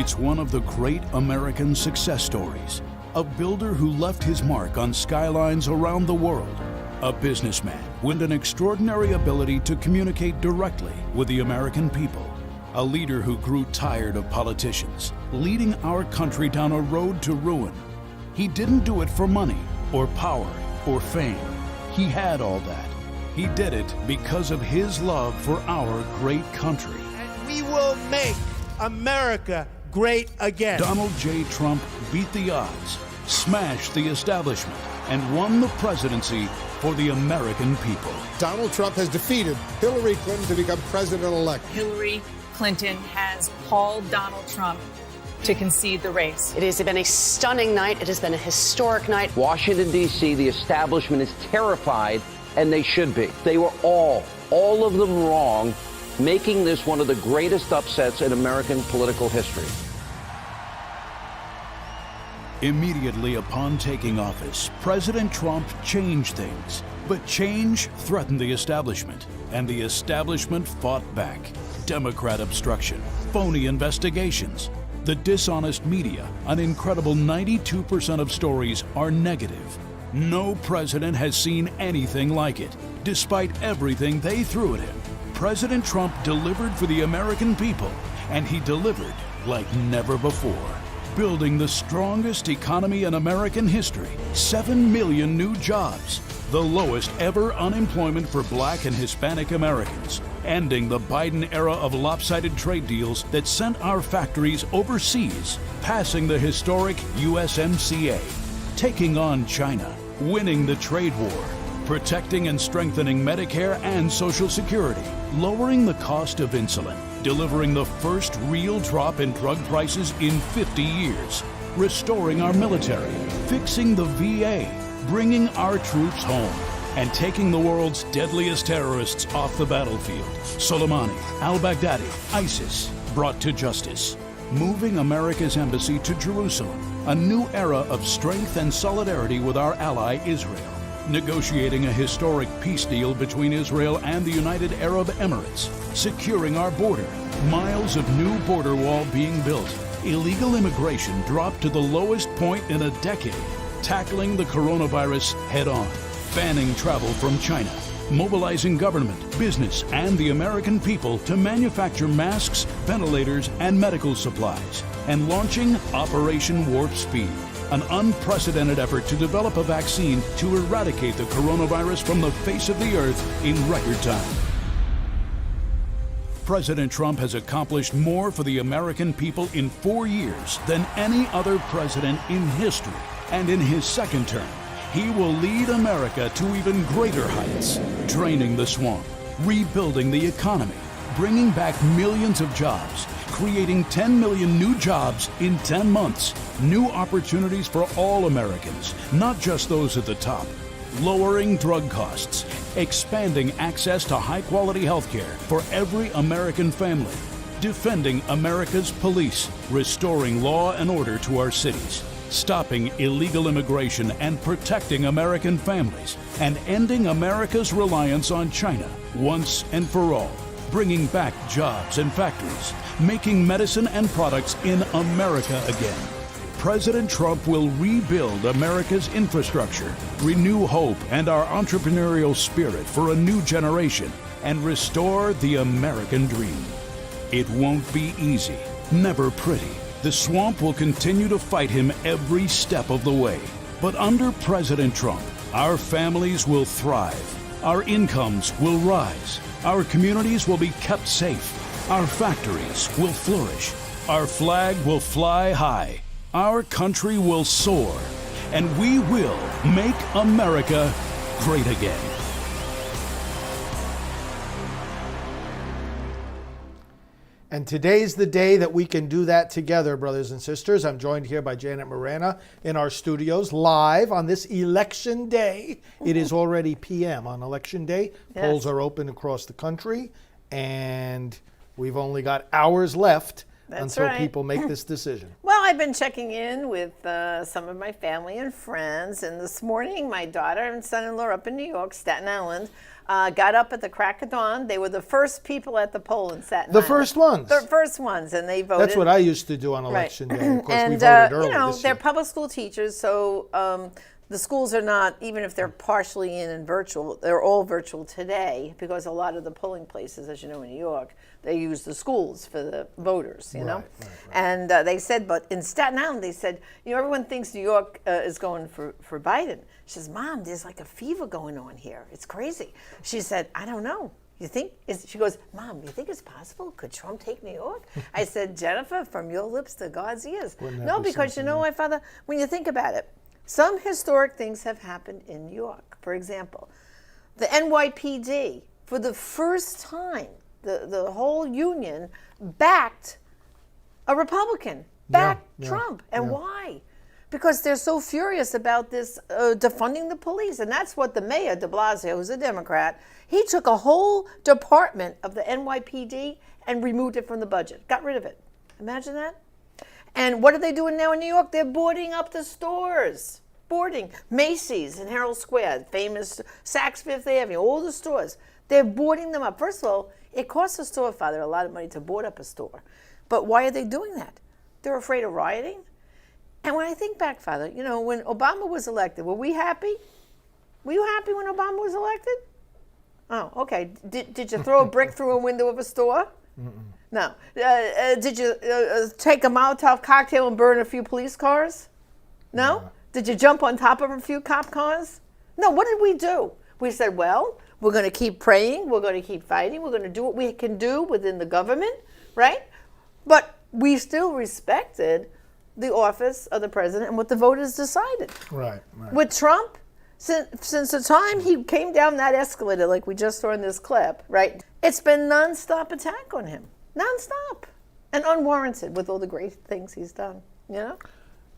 It's one of the great American success stories. A builder who left his mark on skylines around the world. A businessman with an extraordinary ability to communicate directly with the American people. A leader who grew tired of politicians, leading our country down a road to ruin. He didn't do it for money or power or fame. He had all that. He did it because of his love for our great country. And we will make America great again. Donald J. Trump beat the odds, smashed the establishment, and won the presidency for the American people. Donald Trump has defeated Hillary Clinton to become president-elect. Hillary Clinton has called Donald Trump to concede the race. It has been a stunning night. It has been a historic night. Washington, D.C., the establishment is terrified, and they should be. They were all of them wrong, making this one of the greatest upsets in American political history. Immediately upon taking office, President Trump changed things. But change threatened the establishment, and the establishment fought back. Democrat obstruction, phony investigations, the dishonest media, an incredible 92% of stories are negative. No president has seen anything like it. Despite everything they threw at him, President Trump delivered for the American people, and he delivered like never before. Building the strongest economy in American history, 7 million new jobs, the lowest ever unemployment for Black and Hispanic Americans, ending the Biden era of lopsided trade deals that sent our factories overseas, passing the historic USMCA, taking on China, winning the trade war, protecting and strengthening Medicare and Social Security, lowering the cost of insulin, delivering the first real drop in drug prices in 50 years, restoring our military, fixing the VA, bringing our troops home, and taking the world's deadliest terrorists off the battlefield. Soleimani, al-Baghdadi, ISIS, brought to justice. Moving America's embassy to Jerusalem, a new era of strength and solidarity with our ally Israel. Negotiating a historic peace deal between Israel and the United Arab Emirates. Securing our border, miles of new border wall being built. Illegal immigration dropped to the lowest point in a decade. Tackling the coronavirus head-on. Banning travel from China. Mobilizing government, business, and the American people to manufacture masks, ventilators, and medical supplies. And launching Operation Warp Speed, an unprecedented effort to develop a vaccine to eradicate the coronavirus from the face of the earth in record time. President Trump has accomplished more for the American people in 4 years than any other president in history. And in his second term, he will lead America to even greater heights, draining the swamp, rebuilding the economy, bringing back millions of jobs, creating 10 million new jobs in 10 months, new opportunities for all Americans, not just those at the top, lowering drug costs, expanding access to high-quality health care for every American family, defending America's police, restoring law and order to our cities, stopping illegal immigration and protecting American families, and ending America's reliance on China once and for all, bringing back jobs and factories, making medicine and products in America again. President Trump will rebuild America's infrastructure, renew hope and our entrepreneurial spirit for a new generation, and restore the American dream. It won't be easy, never pretty. The swamp will continue to fight him every step of the way. But under President Trump, our families will thrive, our incomes will rise, our communities will be kept safe, our factories will flourish, our flag will fly high, our country will soar, and we will make America great again. And today's the day that we can do that together, brothers and sisters. I'm joined here by Janet Morana in our studios live on this election day. It is already p.m. on election day. Yes. Polls are open across the country, and we've only got hours left until people make this decision. Well, I've been checking in with some of my family and friends, and this morning my daughter and son-in-law up in New York, Staten Island, got up at the crack of dawn. They were the first people at the poll in Staten Island. The first ones? The first ones, and they voted. That's what I used to do on election day. Of course, and, we voted early you know, this they're year. public school teachers, so the schools are not, even if they're partially in and virtual, they're all virtual today because a lot of the polling places, as you know, in New York, they use the schools for the voters, you know? Right. And they said, but in Staten Island, they said, you know, everyone thinks New York is going for Biden. She says, Mom, there's like a fever going on here. It's crazy. She said, I don't know. You think? She goes, Mom, you think it's possible? Could Trump take New York? I said, Jennifer, from your lips to God's ears. Wouldn't that No, be because you know, something? my father, when you think about it, some historic things have happened in New York. For example, the NYPD, for the first time, the whole union backed a Republican, backed Trump. And why? Because they're so furious about this defunding the police. And that's what the mayor, de Blasio, who's a Democrat, he took a whole department of the NYPD and removed it from the budget, got rid of it. Imagine that. And what are they doing now in New York? They're boarding up the stores. Boarding. Macy's in Herald Square, famous Saks Fifth Avenue, all the stores. They're boarding them up. First of all, it costs a store, Father, a lot of money to board up a store. But why are they doing that? They're afraid of rioting. And when I think back, Father, you know, when Obama was elected, were we happy? Were you happy when Obama was elected? Oh, okay. Did you throw a brick through a window of a store? No. Did you take a Molotov cocktail and burn a few police cars? No? Did you jump on top of a few cop cars? No. What did we do? We said, well, we're going to keep praying. We're going to keep fighting. We're going to do what we can do within the government, right? But we still respected the office of the president and what the voters decided. Right. With Trump, since the time he came down that escalator, like we just saw in this clip, right? It's been nonstop attack on him, nonstop, and unwarranted with all the great things he's done. You know,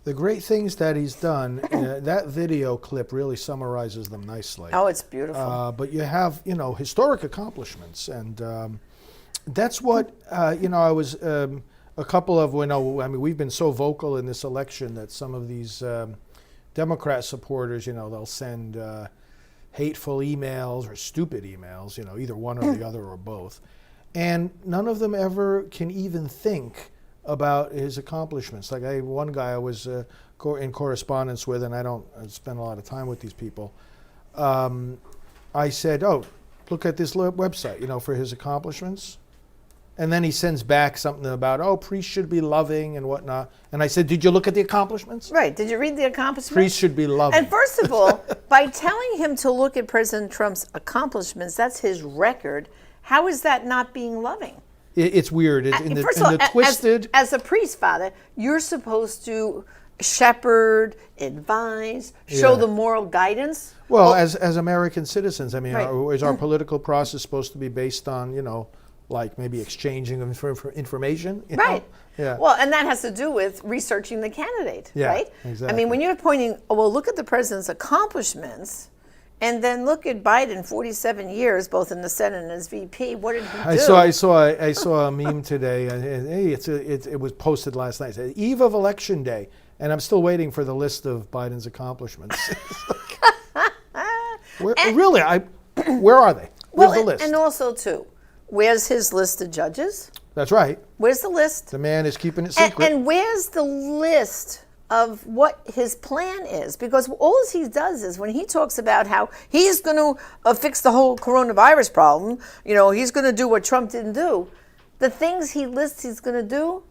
The great things that he's done, that video clip really summarizes them nicely. oh, it's beautiful. But you have, you know, historic accomplishments, and that's what, you know, I was a couple of, you know, I mean, we've been so vocal in this election that some of these Democrat supporters, you know, they'll send hateful emails or stupid emails, you know, either one or the other or both. And none of them ever can even think about his accomplishments. Like one guy I was in correspondence with, and I don't spend a lot of time with these people. I said, oh, look at this website, you know, for his accomplishments. And then he sends back something about, oh, priests should be loving and whatnot. And I said, did you look at the accomplishments? Right. Did you read the accomplishments? Priests should be loving. And first of all, by telling him to look at President Trump's accomplishments, that's his record. How is that not being loving? It's weird. First of all, twisted. as a priest, Father, you're supposed to shepherd, advise, show the moral guidance. Well, as American citizens, I mean, Right. is our political process supposed to be based on, you know, like maybe exchanging information? You know? Right. Yeah. Well, and that has to do with researching the candidate, Yeah, right? exactly. I mean, when you're pointing, oh, well, look at the president's accomplishments, and then look at Biden, 47 years, both in the Senate and as VP. What did he do? I saw a meme today. Hey, it was posted last night. It said, Eve of Election Day, and I'm still waiting for the list of Biden's accomplishments. Where are they? Where's the list? And also, too, where's his list of judges? That's right. Where's the list? The man is keeping it secret. And where's the list of what his plan is? Because all he does is when he talks about how he's going to fix the whole coronavirus problem, you know, he's going to do what Trump didn't do. The things he lists he's going to do,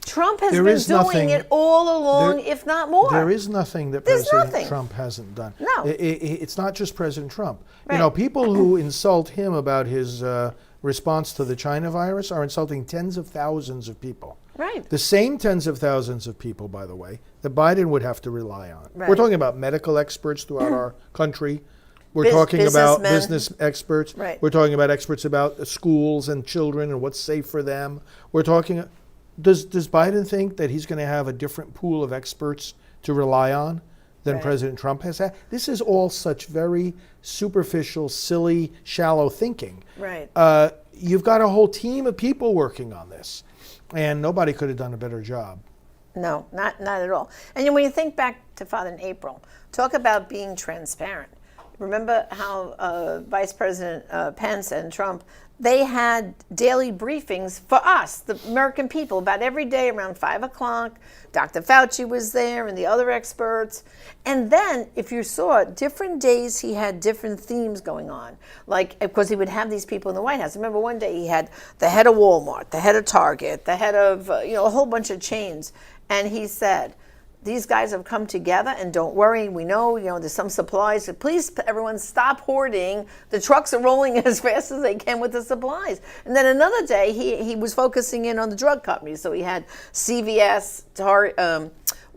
Trump has been doing it all along, if not more. There is nothing that President Trump hasn't done. No. It's not just President Trump. Right. You know, people who insult him about his response to the China virus are insulting tens of thousands of people. Right. The same tens of thousands of people, by the way, that Biden would have to rely on. Right. We're talking about medical experts throughout our country. We're talking about business experts. Right. We're talking about experts about schools and children and what's safe for them. We're talking. Does Biden think that he's going to have a different pool of experts to rely on than President Trump has had? This is all such very superficial, silly, shallow thinking. Right. You've got a whole team of people working on this, and nobody could have done a better job. No, not at all. And when you think back to Father in April, talk about being transparent. Remember how Vice President Pence and Trump, they had daily briefings for us, the American people, about every day around 5 o'clock. Dr. Fauci was there and the other experts. And then, if you saw, different days he had different themes going on. Like, of course, he would have these people in the White House. Remember one day he had the head of Walmart, the head of Target, the head of, a whole bunch of chains. And he said, these guys have come together, and don't worry, we know, there's some supplies. So please, everyone, stop hoarding. The trucks are rolling as fast as they can with the supplies. And then another day, he was focusing in on the drug companies. So he had CVS,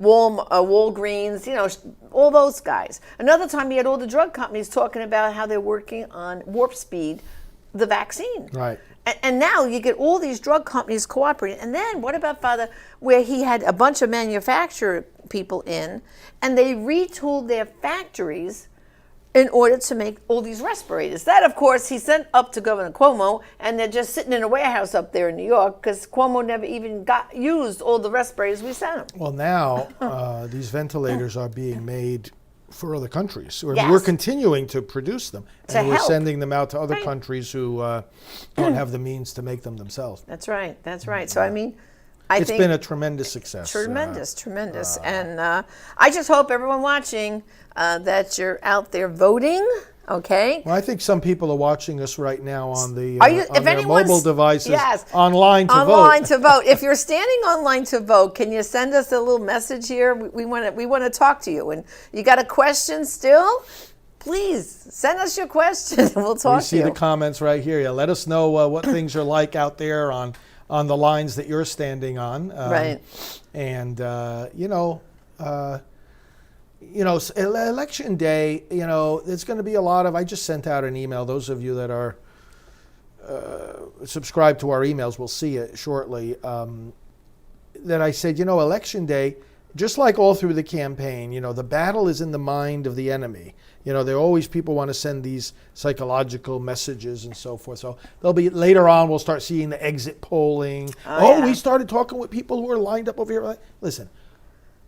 Walgreens, all those guys. Another time, he had all the drug companies talking about how they're working on warp speed, the vaccine. Right. And now you get all these drug companies cooperating. And then what about Father, where he had a bunch of manufacturer people in, and they retooled their factories in order to make all these respirators. That, of course, he sent up to Governor Cuomo, and they're just sitting in a warehouse up there in New York because Cuomo never even used all the respirators we sent him. Well, now these ventilators are being made for other countries. Yes. We're continuing to produce them, and we're help. sending them out to other countries who don't have the means to make them themselves. That's right. So, I mean, I think it's been a tremendous success. Tremendous. And I just hope everyone watching that you're out there voting. Okay. Well, I think some people are watching us right now on the if their mobile devices, online to vote. If you're standing online to vote, can you send us a little message here? We want to talk to you. And you got a question still? Please send us your question. We'll talk to you. We see the comments right here. Yeah, let us know what things are like out there on the lines that you're standing on. Right. And election day, there's going to be a lot of, I just sent out an email. Those of you that are subscribed to our emails will see it shortly, that I said, election day, just like all through the campaign, the battle is in the mind of the enemy. There are always people want to send these psychological messages and so forth. So there'll be, later on, we'll start seeing the exit polling. We started talking with people who are lined up over here. Listen.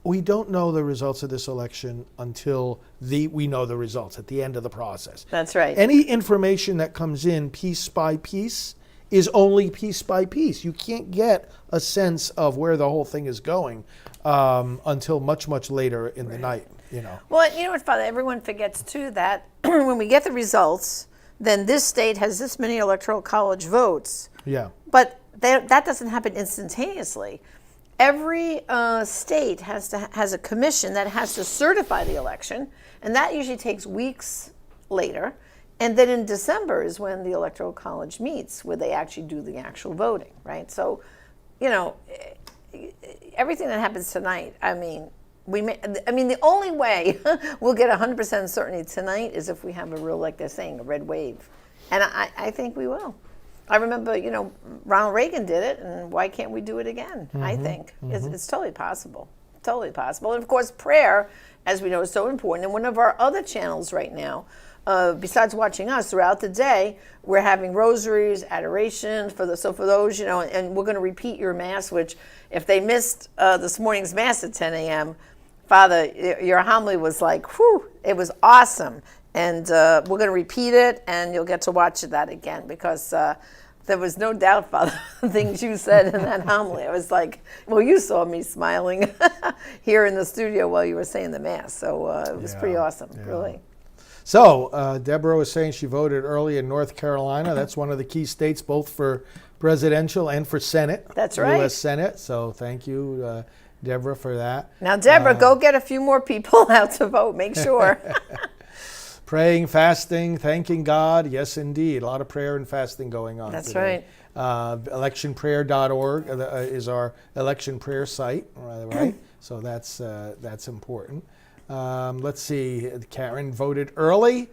We don't know the results of this election until we know the results at the end of the process. That's right. Any information that comes in piece by piece is only piece by piece. You can't get a sense of where the whole thing is going until much, much later in the night. Well, you know what, Father? Everyone forgets too that when we get the results, then this state has this many electoral college votes. Yeah. But that doesn't happen instantaneously. Every state has a commission that has to certify the election, and that usually takes weeks later. And then in December is when the Electoral College meets, where they actually do the actual voting, right? So, everything that happens tonight, the only way we'll get 100% certainty tonight is if we have a real, like they're saying, a red wave. And I think we will. I remember, Ronald Reagan did it, and why can't we do it again? I think it's totally possible. Totally possible. And of course, prayer, as we know, is so important. And one of our other channels right now, besides watching us throughout the day, we're having rosaries, adoration for those, and we're going to repeat your mass, which if they missed this morning's mass at 10 a.m., Father, your homily was like, whew, it was awesome. And we're going to repeat it, and you'll get to watch that again, because there was no doubt, Father, the things you said in that homily. I was like, well, you saw me smiling here in the studio while you were saying the Mass. So it was pretty awesome, really. So Deborah was saying she voted early in North Carolina. That's one of the key states, both for presidential and for Senate. That's right. U.S. Senate. So thank you, Deborah, for that. Now, Deborah, go get a few more people out to vote. Make sure. Praying, fasting, thanking God. Yes, indeed. A lot of prayer and fasting going on. That's today. right. Electionprayer.org is our election prayer site, right? So that's important. Let's see. Karen voted early.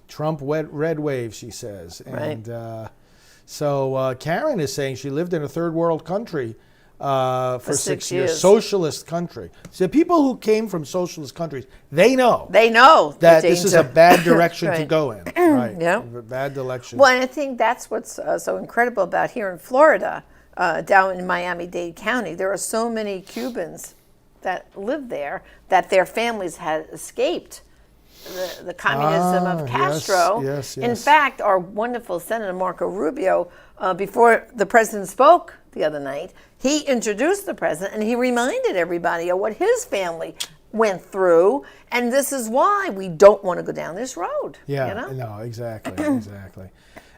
Trump red wave, she says. And so Karen is saying she lived in a third world country for 6 years. Socialist country. So people who came from socialist countries, they know that this is a bad direction to go in. Right. Yeah. Bad direction. Well, and I think that's what's so incredible about here in Florida, down in Miami-Dade County. There are so many Cubans that live there that their families had escaped the communism of Castro. Yes. In fact, our wonderful Senator Marco Rubio, before the president spoke the other night, he introduced the president and he reminded everybody of what his family went through, and this is why we don't want to go down this road. Yeah, you know? no, exactly.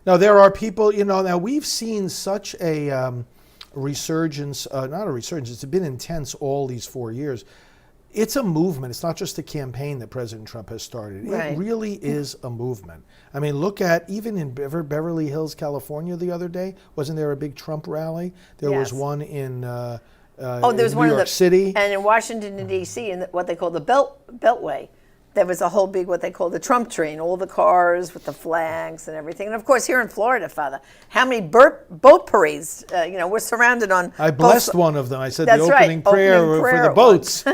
Now, there are people, now we've seen such a resurgence, not a resurgence, it's been intense all these 4 years. It's a movement. It's not just a campaign that President Trump has started. It really is a movement. I mean, look at, even in Beverly Hills, California the other day, wasn't there a big Trump rally? There was one in there's New York City. And in Washington, D.C., in what they call the Beltway, there was a whole big, what they call the Trump train, all the cars with the flags and everything. And of course, here in Florida, Father, how many boat parades? We're surrounded on. I blessed one of them. I said That's the opening prayer for the boats.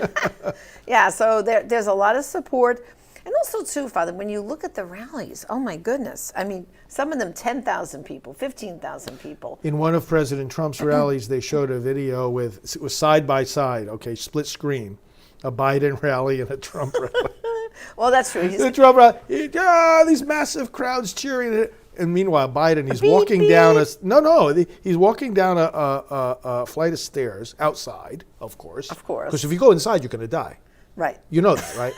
Yeah, so there's a lot of support. And also, too, Father, when you look at the rallies, oh my goodness. I mean, some of them 10,000 people, 15,000 people. In one of President Trump's rallies, they showed a video it was side by side, split screen, a Biden rally and a Trump rally. Well, that's true. The Trump rally, these massive crowds cheering. And meanwhile, Biden, he's walking down he's walking down a flight of stairs outside, of course. Of course. Because if you go inside, you're going to die. Right. You know that, right?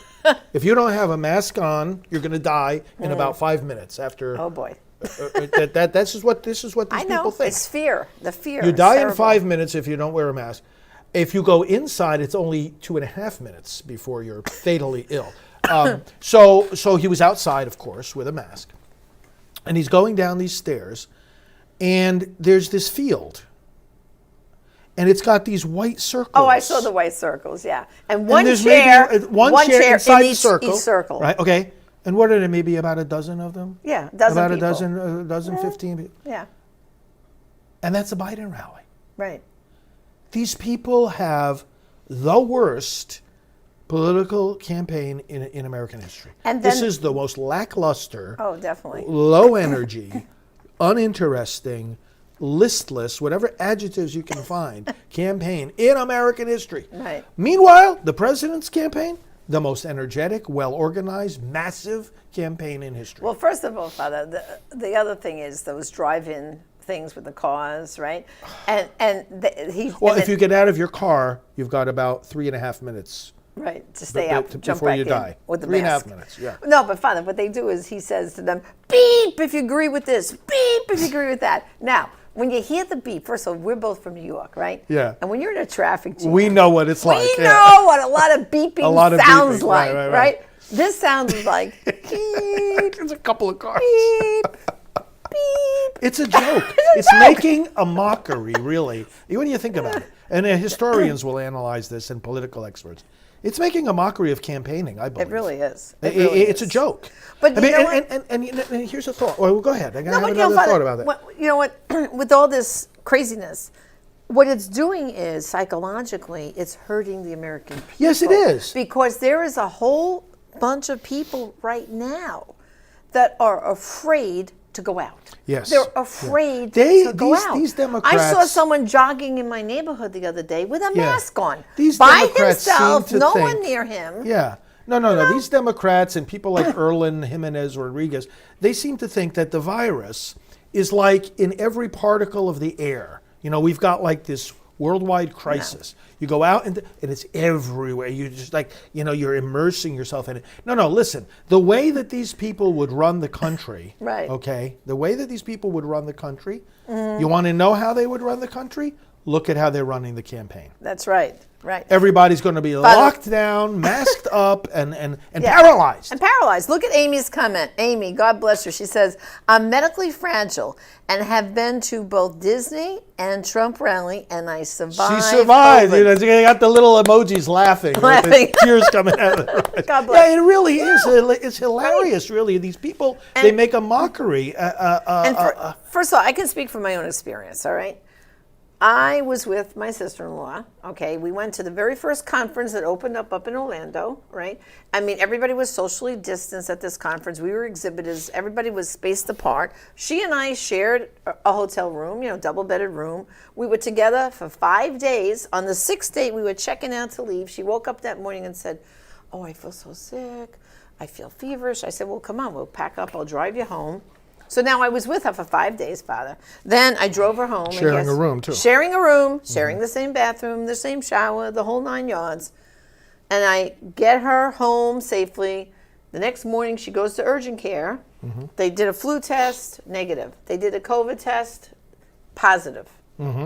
If you don't have a mask on, you're going to die in about 5 minutes after. Oh boy. This is what these people think. It's fear. The fear. You die in 5 minutes if you don't wear a mask. If you go inside, it's only 2.5 minutes before you're fatally ill. So he was outside, of course, with a mask, and he's going down these stairs, and there's this field. And it's got these white circles. Oh, I saw the white circles, yeah. And one chair inside in the circle. Each circle. Right, okay. And what are there, maybe about a dozen of them? Yeah, a dozen about people. a dozen, 15 people. Yeah. And that's a Biden rally. Right. These people have the worst political campaign in American history. And then, this is the most lackluster, definitely, low energy, uninteresting, listless, whatever adjectives you can find, campaign in American history. Right. Meanwhile, the president's campaign, the most energetic, well-organized, massive campaign in history. Well, first of all, Father, the other thing is those drive-in things with the cars, right? If you get out of your car, you've got about 3.5 minutes. Right, to stay out, jump before back you in die. with the 3.5 mask. minutes, yeah. No, but Father, what they do is he says to them, beep if you agree with this, beep if you agree with that. Now, when you hear the beep, first of all, we're both from New York, right? Yeah. And when you're in a traffic jam, we know what it's like. We know what a lot of beeping sounds like, right? This sounds like beep. It's a couple of cars. Beep. Beep. It's a joke. It's making a mockery, really. When you think about it. And historians will analyze this, and political experts. It's making a mockery of campaigning, I believe. It really is. It's a joke. But and here's a thought. Well, go ahead. I have another thought about that. You know what? With all this craziness, what it's doing is psychologically, it's hurting the American people. Yes, it is. Because there is a whole bunch of people right now that are afraid to go out. Yes. They're afraid to go out. These Democrats. I saw someone jogging in my neighborhood the other day with a mask on. These by Democrats himself, seem to no think, one near him. Yeah. No. These Democrats and people like Erlen Jimenez Rodriguez, they seem to think that the virus is like in every particle of the air. We've got like this worldwide crisis. Yeah. You go out and it's everywhere. You just you're immersing yourself in it. No, listen. The way that these people would run the country, right? Okay, the way that these people would run the country, you want to know how they would run the country? look at how they're running the campaign. That's right. Right. Everybody's going to be locked down, masked up, and Yeah. paralyzed. And paralyzed. Look at Amy's comment. Amy, God bless her. She says, I'm medically fragile and have been to both Disney and Trump rally, and I survived. She survived. COVID. You know, they got the little emojis laughing. With the tears coming out of their eyes. God bless. Yeah, it really is. It's hilarious, really. These people, they make a mockery. First of all, I can speak from my own experience, all right? I was with my sister-in-law, okay? We went to the very first conference that opened up in Orlando, right? I mean, everybody was socially distanced at this conference. We were exhibitors. Everybody was spaced apart. She and I shared a hotel room, double-bedded room. We were together for 5 days. On the 6th day, we were checking out to leave. She woke up that morning and said, oh, I feel so sick. I feel feverish. I said, well, come on, we'll pack up. I'll drive you home. So now I was with her for 5 days, Father. Then I drove her home. Sharing a room, too. Sharing a room, sharing the same bathroom, the same shower, the whole 9 yards. And I get her home safely. The next morning, she goes to urgent care. They did a flu test, negative. They did a COVID test, positive.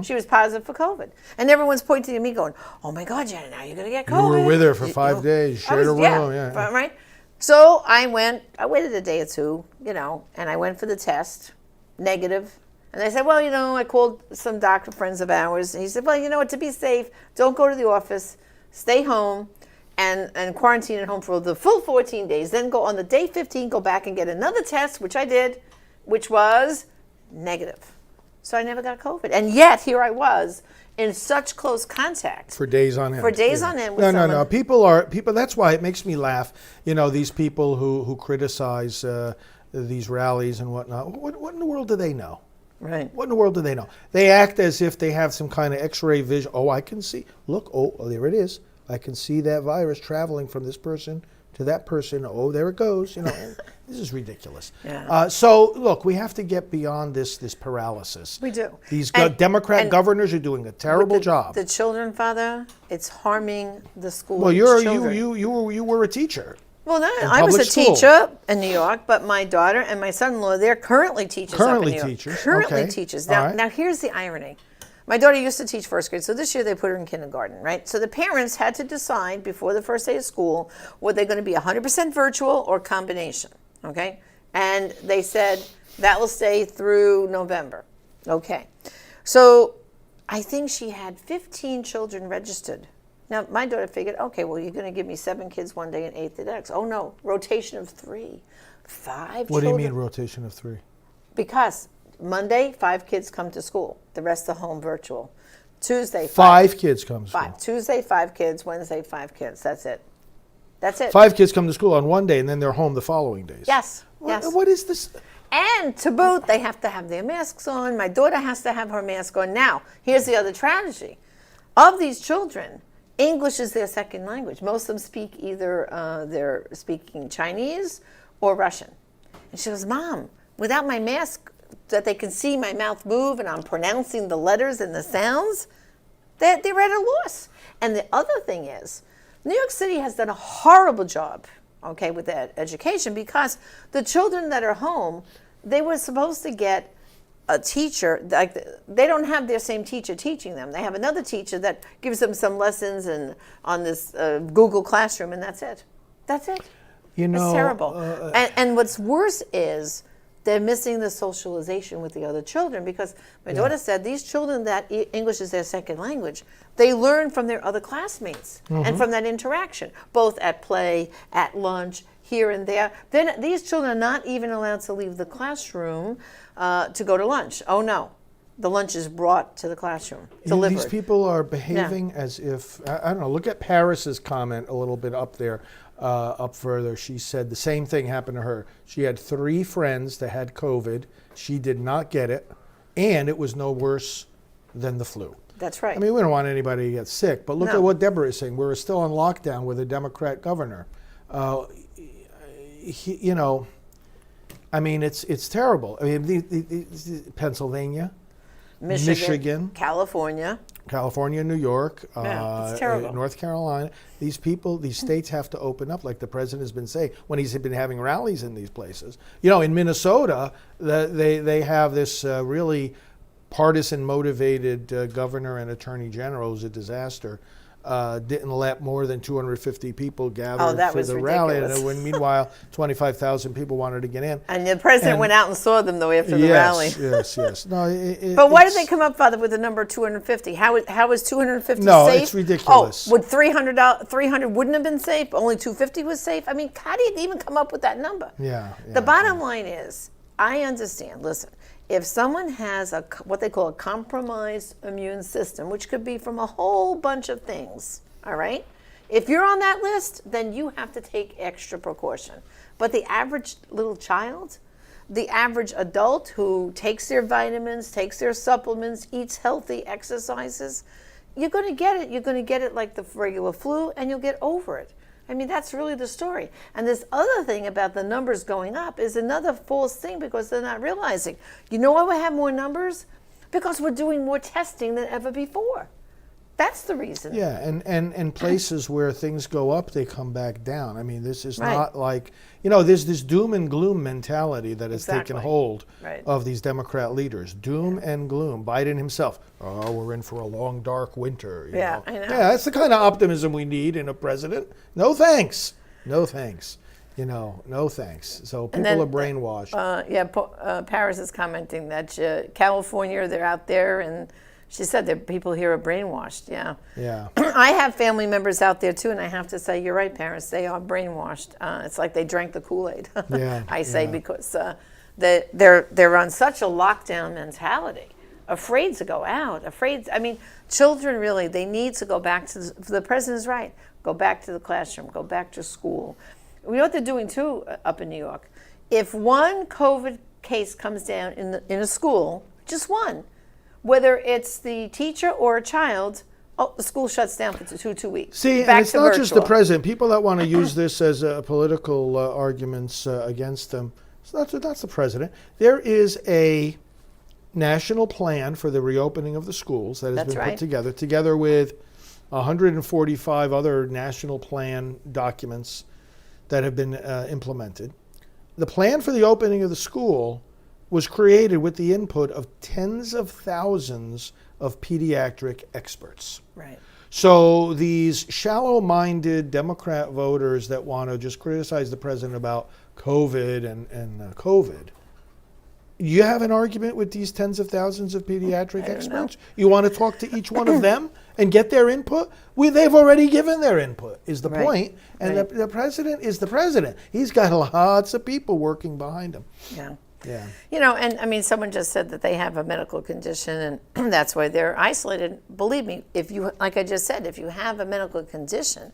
She was positive for COVID. And everyone's pointing at me going, oh, my God, Janet, now you're going to get COVID. You were with her for 5 days, shared a room. Yeah. Right? So I waited a day or two, and I went for the test, negative. And I said, well, I called some doctor friends of ours. And he said, well, to be safe, don't go to the office, stay home and quarantine at home for the full 14 days. Then go on the day 15, go back and get another test, which I did, which was negative. So I never got COVID. And yet here I was in such close contact. For days on end. For days on end with No. someone. People, that's why it makes me laugh. These people who criticize these rallies and whatnot. What in the world do they know? Right. What in the world do they know? They act as if they have some kind of X-ray vision. Oh, I can see. Look, there it is. I can see that virus traveling from this person to that person. Oh, there it goes. This is ridiculous. Yeah. So, look, we have to get beyond this paralysis. We do. These And- Democrat governors are doing a terrible job. The children, Father, it's harming the school. Well, you were a teacher. Well, no, in I was a public school. teacher in New York, but my daughter and my son-in-law, they're currently teachers up in New York. Teachers. Currently Okay. teachers. All Now, right. now here's the irony. My daughter used to teach first grade, so this year they put her in kindergarten, right? So the parents had to decide before the first day of school were they going to be 100% virtual or combination, okay? And they said that will stay through November. Okay. So I think she had 15 children registered. Now, my daughter figured, okay, well, you're going to give me 7 kids one day and 8 the next. Oh, no, rotation of 3. 5 What do children. you mean rotation of 3? Because Monday, 5 kids come to school. The rest are home virtual. Tuesday, 5 kids come to school. 5. Tuesday, 5 kids. Wednesday, 5 kids. That's it. That's it. 5 kids come to school on one day, and then they're home the following days. Yes. Yes. What is this? And to boot, they have to have their masks on. My daughter has to have her mask on. Now, here's the other tragedy. Of these children, English is their second language. Most of them speak either they're speaking Chinese or Russian. And she goes, Mom, without my mask that they can see my mouth move and I'm pronouncing the letters and the sounds, they're at a loss. And the other thing is, New York City has done a horrible job, okay, with that education because the children that are home, they were supposed to get a teacher, like they don't have their same teacher teaching them. They have another teacher that gives them some lessons and on this Google Classroom, and that's it. That's it. It's terrible. And what's worse is they're missing the socialization with the other children because my daughter said these children that English is their second language, they learn from their other classmates and from that interaction, both at play, at lunch, here and there. Then these children are not even allowed to leave the classroom to go to lunch. Oh no, the lunch is brought to the classroom, delivered. These people are behaving as if, I don't know, look at Paris's comment a little bit up there, up further. She said the same thing happened to her. She had 3 friends that had COVID. She did not get it, and it was no worse than the flu. That's right. I mean, we don't want anybody to get sick, but look at what Deborah is saying. We're still on lockdown with a Democrat governor. I mean, it's terrible. I mean, Pennsylvania, Michigan, California, New York, it's terrible. North Carolina. These states have to open up, like the president has been saying when he's been having rallies in these places. In Minnesota, they have this really partisan motivated governor and attorney general, who's a disaster, didn't let more than 250 people gather that for was the rally. ridiculous. And when meanwhile, 25,000 people wanted to get in. And the president went out and saw them, though, after the rally. Yes. No, but why did they come up, Father, with the number 250? How is 250 No, safe? it's ridiculous. Oh, would 300 wouldn't have been safe? Only 250 was safe? I mean, how do you even come up with that number? Yeah. The bottom line is, I understand. Listen, if someone has what they call a compromised immune system, which could be from a whole bunch of things, all right? If you're on that list, then you have to take extra precaution. But the average little child, the average adult who takes their vitamins, takes their supplements, eats healthy, exercises, you're going to get it. You're going to get it like the regular flu, and you'll get over it. I mean, that's really the story. And this other thing about the numbers going up is another false thing, because they're not realizing. You know why we have more numbers? Because we're doing more testing than ever before. That's the reason. Yeah, and places where things go up, they come back down. I mean, this is not like, there's this doom and gloom mentality that has taken hold of these Democrat leaders. Doom and gloom. Biden himself, we're in for a long, dark winter. You know? I know. Yeah, that's the kind of optimism we need in a president. No thanks. No thanks. No thanks. So people are brainwashed. Paris is commenting that California, they're out there, and she said that people here are brainwashed. Yeah. I have family members out there too, and I have to say, you're right, Paris. They are brainwashed. It's like they drank the Kool-Aid. I say because they're on such a lockdown mentality, afraid to go out. I mean, children really, they need to go back to. The president's right. Go back to the classroom. Go back to school. We know what they're doing too up in New York. If one COVID case comes down in a school, just one, whether it's the teacher or a child, the school shuts down for two weeks. See, and it's not just the president. People that want to use this as political arguments against them, that's the president. There is a national plan for the reopening of the schools that has been put together with 145 other national plan documents that have been implemented. The plan for the opening of the school was created with the input of tens of thousands of pediatric experts. Right. So these shallow-minded Democrat voters that want to just criticize the president about COVID and COVID, you have an argument with these tens of thousands of pediatric experts? You want to talk to each one of them and get their input? They've already given their input, is the point. And the president is the president. He's got lots of people working behind him. Yeah. Yeah. And I mean, someone just said that they have a medical condition and that's why they're isolated. Believe me, like I just said, if you have a medical condition,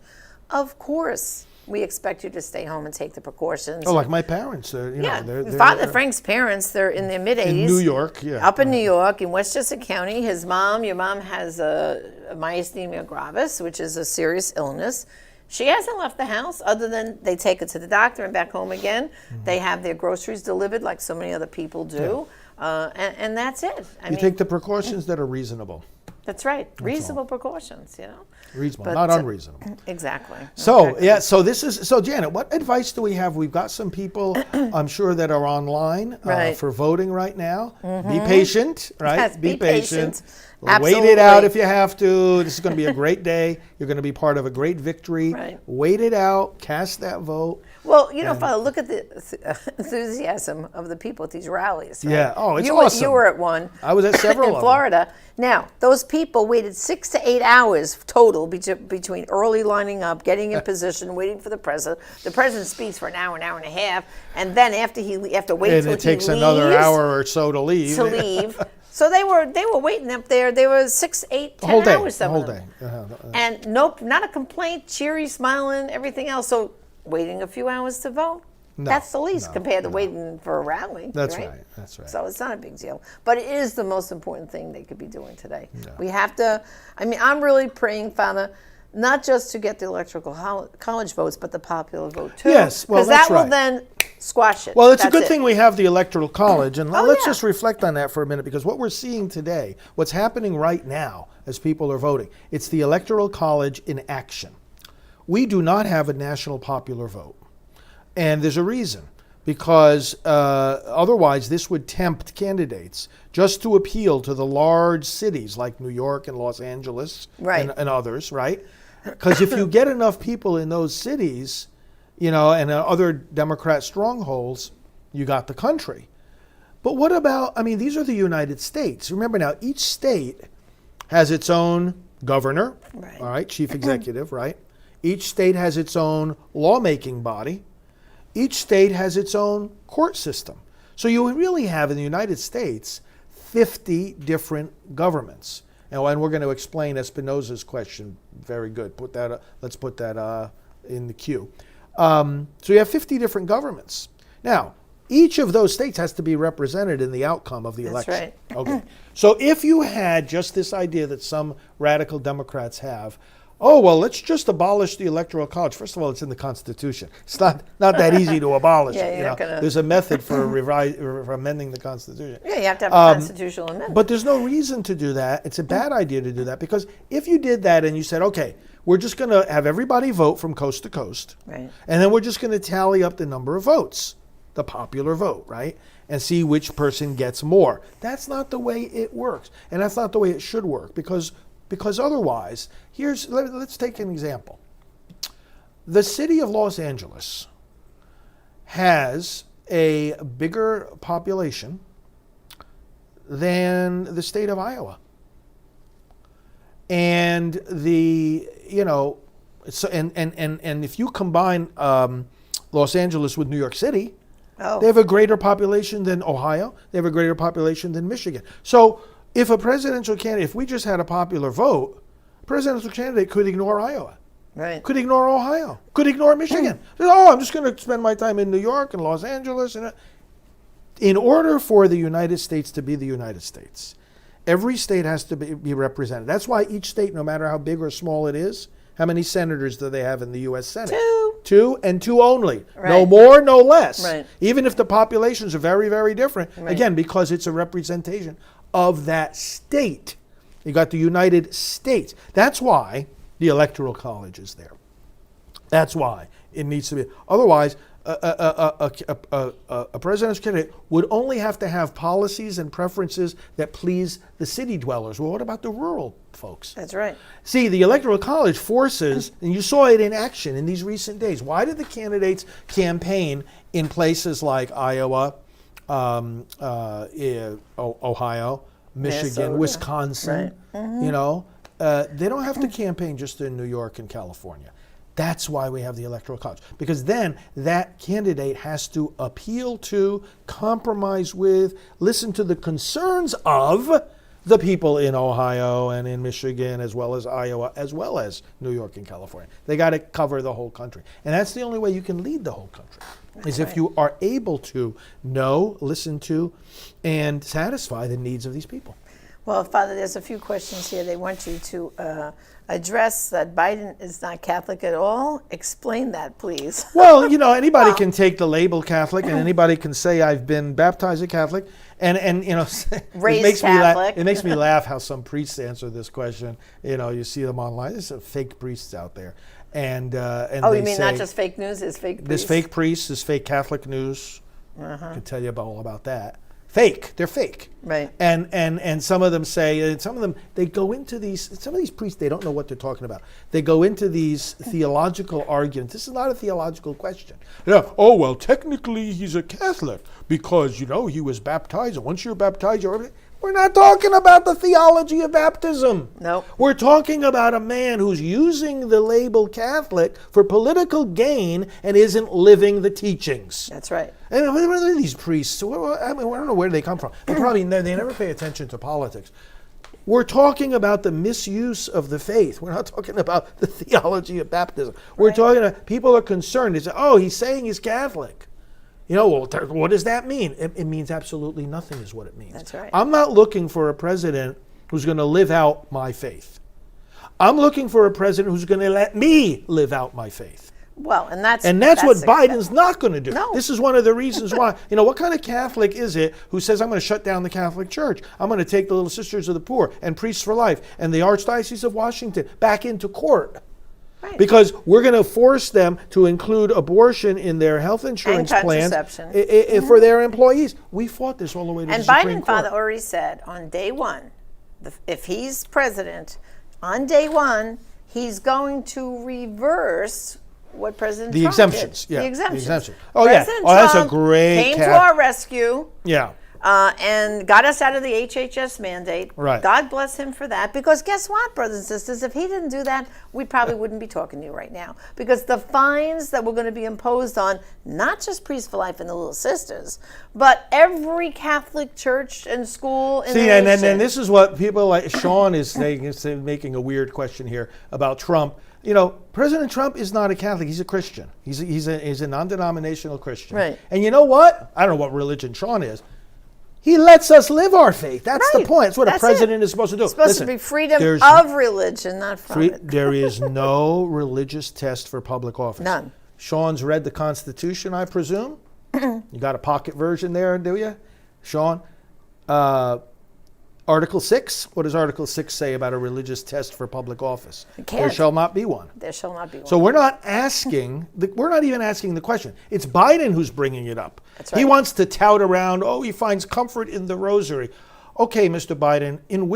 of course we expect you to stay home and take the precautions. Oh, like my parents. Father Frank's parents, they're in their mid-80s. In New York, Up in New York, in Westchester County. Your mom has a myasthenia gravis, which is a serious illness. She hasn't left the house other than they take her to the doctor and back home again. Mm-hmm. They have their groceries delivered like so many other people do. And that's it. I mean, take the precautions that are reasonable. That's right. Reasonable precautions, Reasonable, not unreasonable. Exactly. So, so Janet, what advice do we have? We've got some people, I'm sure, that are online for voting right now. Mm-hmm. Be patient, right? Yes, be patient. Wait it out if you have to. This is going to be a great day. You're going to be part of a great victory. Right. Wait it out. Cast that vote. Well, Father, look at the enthusiasm of the people at these rallies. Right? Yeah. Oh, it's awesome. You were at one. I was at several in Florida. Now, those people waited 6 to 8 hours total between early lining up, getting in position, waiting for the president. The president speaks for an hour and a half, and then after wait till he leaves. And it takes another hour or so to leave. So they were waiting up there. They were 6, 8, 10 hours. The whole day. And nope, not a complaint. Cheery, smiling, everything else. So waiting a few hours to vote. That's the least compared to waiting for a rally. That's right. So it's not a big deal. But it is the most important thing they could be doing today. Yeah. We have to, I'm really praying, Father, not just to get the electoral college votes, but the popular vote too. Yes, well, that's right. Because that will then squash it. Well, it's a good thing we have the electoral college. And let's just reflect on that for a minute, because what we're seeing today, what's happening right now as people are voting, it's the electoral college in action. We do not have a national popular vote. And there's a reason. because otherwise this would tempt candidates just to appeal to the large cities like New York and Los Angeles and others, right? Because if you get enough people in those cities, and other Democrat strongholds, you got the country. But what about, these are the United States. Remember now, each state has its own governor, all right, chief executive, right? Each state has its own lawmaking body. Each state has its own court system. So you really have in the United States 50 different governments. And we're going to explain Espinoza's question. Very good. Let's put that in the queue. So you have 50 different governments. Now, each of those states has to be represented in the outcome of the election. That's right. Okay. So if you had just this idea that some radical Democrats have, let's just abolish the Electoral College. First of all, it's in the Constitution. It's not that easy to abolish it. There's a method for amending the Constitution. Yeah, you have to have a constitutional amendment. But there's no reason to do that. It's a bad idea to do that, because if you did that and you said, okay, we're just going to have everybody vote from coast to coast, right, and then we're just going to tally up the number of votes, the popular vote, right, and see which person gets more. That's not the way it works, and that's not the way it should work, because otherwise, let's take an example. The city of Los Angeles has a bigger population than the state of Iowa. And and if you combine Los Angeles with New York City, they have a greater population than Ohio. They have a greater population than Michigan. So if a presidential candidate, if we just had a popular vote, a presidential candidate could ignore Iowa, right, could ignore Ohio, could ignore Michigan. I'm just going to spend my time in New York and Los Angeles. In order for the United States to be the United States, every state has to be represented. That's why each state, no matter how big or small it is, how many senators do they have in the U.S. Senate? Two, and two only. Right. No more, no less. Right. Even if the populations are very, very different. Right. Again, because it's a representation of that state. You got the United States. That's why the Electoral College is there. That's why it needs to be. Otherwise, a presidential candidate would only have to have policies and preferences that please the city dwellers. Well, what about the rural folks? That's right. See, the Electoral College forces, and you saw it in action in these recent days. Why did the candidates campaign in places like Iowa, Ohio, Michigan, Minnesota, Wisconsin? right. Mm-hmm. They don't have to campaign just in New York and California. That's why we have the Electoral College. Because then that candidate has to appeal to, compromise with, listen to the concerns of the people in Ohio and in Michigan, as well as Iowa, as well as New York and California. They got to cover the whole country. And that's the only way you can lead the whole country, is if you are able to know, listen to, and satisfy the needs of these people. Well, Father, there's a few questions here. They want you to address that Biden is not Catholic at all. Explain that, please. Well, anybody can take the label Catholic, and anybody can say I've been baptized a Catholic, and Raised Catholic. It makes me laugh how some priests answer this question. You see them online. There's some fake priests out there, and oh, you mean not just fake news? It's fake priests. There's fake priests. There's fake Catholic news. I can tell you all about that. Fake. They're fake. Right. And some of them say, and some of them, they go into these, some of these priests, they don't know what they're talking about. They go into these theological arguments. This is not a theological question. Oh, well, technically he's a Catholic because, he was baptized. And once you're baptized, we're not talking about the theology of baptism. No. We're talking about a man who's using the label Catholic for political gain and isn't living the teachings. That's right. And what are these priests? I don't know where they come from. They never pay attention to politics. We're talking about the misuse of the faith. We're not talking about the theology of baptism. We're talking about people are concerned. They say, he's saying he's Catholic. What does that mean? It means absolutely nothing is what it means. That's right. I'm not looking for a president who's going to live out my faith. I'm looking for a president who's going to let me live out my faith. Well, and that's what Biden's not going to do. No. This is one of the reasons why. What kind of Catholic is it who says, I'm going to shut down the Catholic Church? I'm going to take the Little Sisters of the Poor and Priests for Life and the Archdiocese of Washington back into court. Right. Because we're going to force them to include abortion in their health insurance plans contraception. for their employees. We fought this all the way to And the Supreme Biden Court. father already said on day one, if he's president, on day one, he's going to reverse what President The Trump exemptions, did. yeah, The exemptions. the exemption. Oh, yeah. President Oh, that's a Trump great came cap. to our rescue. Yeah. And got us out of the HHS mandate. Right. God bless him for that. Because guess what, brothers and sisters? If he didn't do that, we probably wouldn't be talking to you right now. Because the fines that were going to be imposed on not just Priests for Life and the Little Sisters, but every Catholic church and school in the and nation. this is what people like Sean is saying, is making a weird question here about Trump. You know, President Trump is not a Catholic. He's a Christian. He's a non-denominational Christian. Right. And you know what? I don't know what religion Sean is. He lets us live our faith. That's the Right. point. That's what a That's president it. is supposed to do. It's supposed Listen, to be freedom there's of religion, not from it. There is no religious test for public office. None. Sean's read the Constitution, I presume. You got a pocket version there, do you, Sean? Article 6. What does Article 6 say about a religious test for public office? It There can't. shall not be one. There shall not be one. So we're not asking. We're not even asking the question. It's Biden who's bringing it up. That's He right. wants to tout around. Oh, he finds comfort in the rosary. Okay, Mr. Biden, in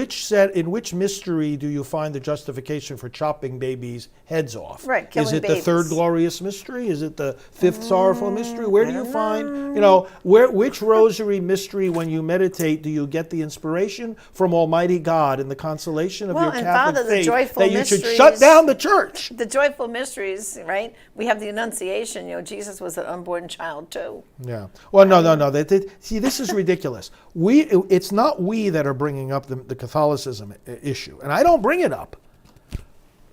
which mystery do you find the justification for chopping babies' heads off? Right, Is killing it the babies. third glorious mystery? Is it the fifth sorrowful mystery? Where do you find, which rosary mystery, when you meditate, do you get the inspiration from Almighty God and the consolation of Well, your and Catholic Father, the faith joyful that you should mysteries- shut down the church? The joyful mysteries, right? We have the Annunciation. Jesus was an unborn child too. Yeah. Well, no. See, this is ridiculous. It's not we that are bringing up the Catholicism issue, and I don't bring it up.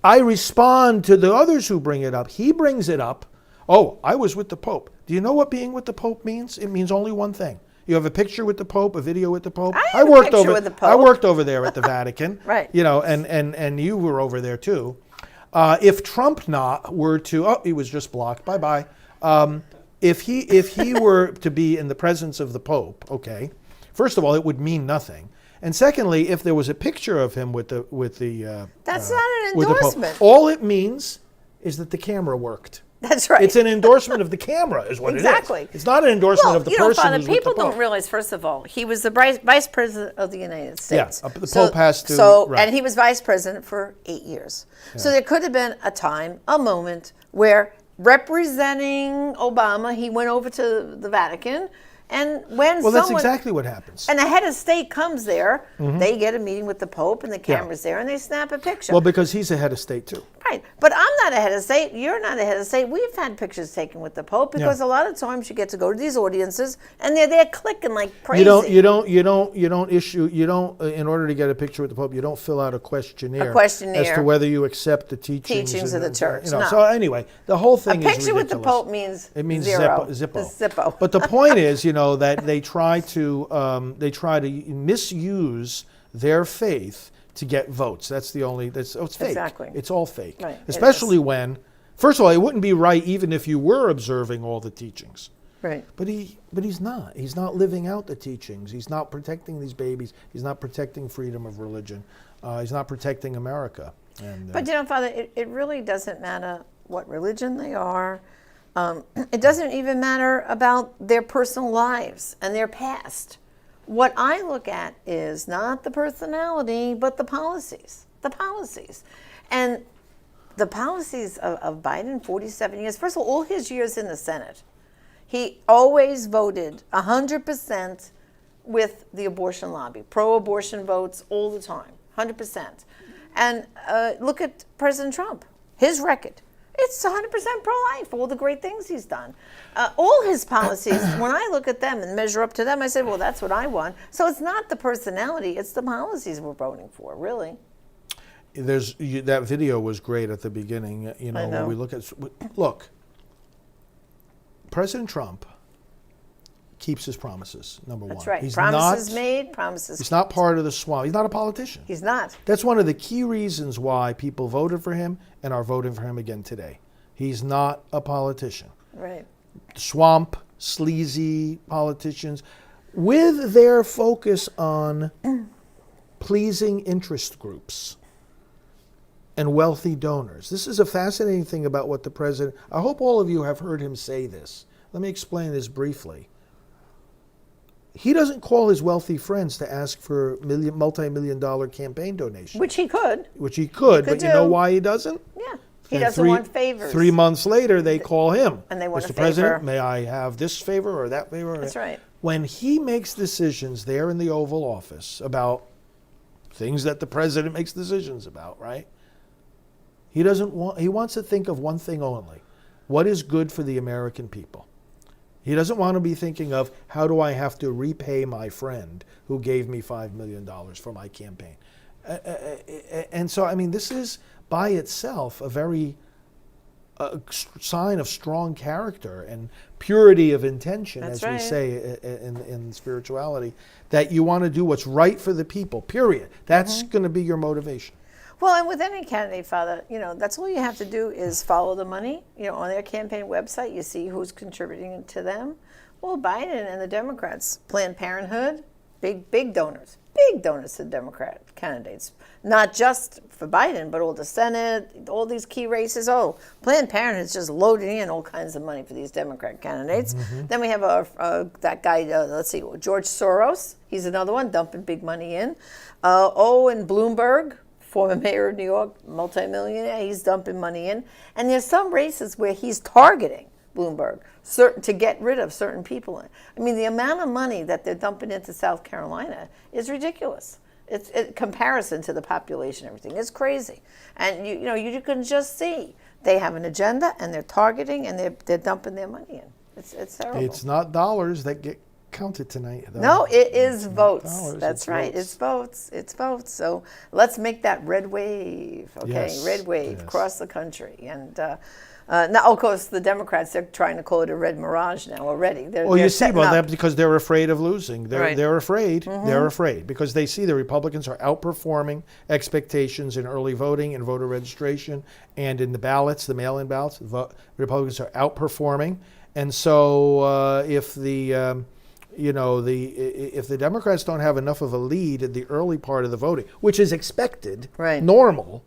I respond to the others who bring it up. He brings it up. Oh, I was with the Pope. Do you know what being with the Pope means? It means only one thing. You have a picture with the Pope, a video with the Pope. I have a picture with the Pope. I worked over there at the Vatican. Right. And you were over there too. If Trump were to, he was just blocked. Bye bye. If he were to be in the presence of the Pope, okay. First of all, it would mean nothing. And secondly, if there was a picture of him with the That's not an with the Pope, endorsement. all it means is that the camera worked. That's right. It's an endorsement of the camera, is what Exactly. it is. It's not an endorsement of the person Father, who's with people the Pope. don't realize, first of all, he was the vice president of the United States. Yeah, the Pope has to- right. And he was vice president for 8 years. So there could have been a time, a moment, where representing Obama, he went over to the Vatican, and when Well, that's someone... exactly what happens. And the head of state comes there, they get a meeting with the Pope, and the camera's there, and they snap a picture. Well, because he's a head of state too. Right, but I'm not a head of state. You're not a head of state. We've had pictures taken with the Pope because a lot of times you get to go to these audiences and they're there clicking like crazy. You don't in order to get a picture with the Pope, you don't fill out a questionnaire. As to whether you accept the teachings of the church. No. So anyway, the whole thing A is picture with the ridiculous. Pope means It means zero. Zippo. The Zippo. But the point is, that they try to misuse their faith to get votes. It's fake. Exactly. It's all fake. Right, it Especially when, first of all, it wouldn't be right even if you were observing all the teachings. Right. But he's not. He's not living out the teachings. He's not protecting these babies. He's not protecting freedom of religion. He's not protecting America. And, But Father, it really doesn't matter what religion they are. It doesn't even matter about their personal lives and their past. What I look at is not the personality, but the policies. The policies. And the policies of Biden, 47 years, first of all his years in the Senate, he always voted 100% with the abortion lobby, pro-abortion votes all the time, 100%. And look at President Trump, his record. It's 100% pro-life, all the great things he's done. All his policies, when I look at them and measure up to them, I say, well, that's what I want. So it's not the personality, it's the policies we're voting for, really. That video was great at the beginning. I know. When we look, President Trump keeps his promises, number one. That's right. He's Promises made, promises He's not part of the swamp. He's not a politician. He's not. That's one of the key reasons why people voted for him and are voting for him again today. He's not a politician. Right. Swamp, sleazy politicians, with their focus on pleasing interest groups. and wealthy donors. This is a fascinating thing about what the president, I hope all of you have heard him say this. Let me explain this briefly. He doesn't call his wealthy friends to ask for multi-million dollar campaign donations. Which he could. Which he could, but do. you know why he doesn't? Yeah. He And doesn't want favors. 3 months later, they call him. And they want Mr. a President, favor. may I have this favor or that favor? That's right. When he makes decisions there in the Oval Office about things that the president makes decisions about, right? He wants to think of one thing only. What is good for the American people? He doesn't want to be thinking of, how do I have to repay my friend who gave me $5 million for my campaign? And so, I mean, this is by itself a very sign of strong character and purity of intention, That's as right. we say in spirituality, that you want to do what's right for the people, period. That's going to be your motivation. Well, and with any candidate, Father, that's all you have to do is follow the money. On their campaign website, you see who's contributing to them. Well, Biden and the Democrats, Planned Parenthood, big donors to Democrat candidates. Not just for Biden, but all the Senate, all these key races. Oh, Planned Parenthood's just loading in all kinds of money for these Democrat candidates. Then we have that guy, George Soros. He's another one, dumping big money in. And Bloomberg, former mayor of New York, multimillionaire, he's dumping money in. And there's some races where he's targeting Bloomberg to get rid of certain people. I mean, the amount of money that they're dumping into South Carolina is ridiculous. It's in comparison to the population, everything. It's crazy. And you can just see they have an agenda and they're targeting and they're dumping their money in. It's terrible. It's not dollars that get counted tonight, though. No, it is votes. Dollars, That's right. votes. It's votes. It's votes. So let's make that red wave, okay? Yes, Red wave yes. across the country. And now, of course, the Democrats, they're trying to call it a red mirage now already. Well, you see, that's because they're afraid of losing. Right. They're afraid. They're afraid because they see the Republicans are outperforming expectations in early voting and voter registration and in the ballots, the mail-in ballots. Republicans are outperforming, and so if the Democrats don't have enough of a lead in the early part of the voting, which is expected, Right. normal,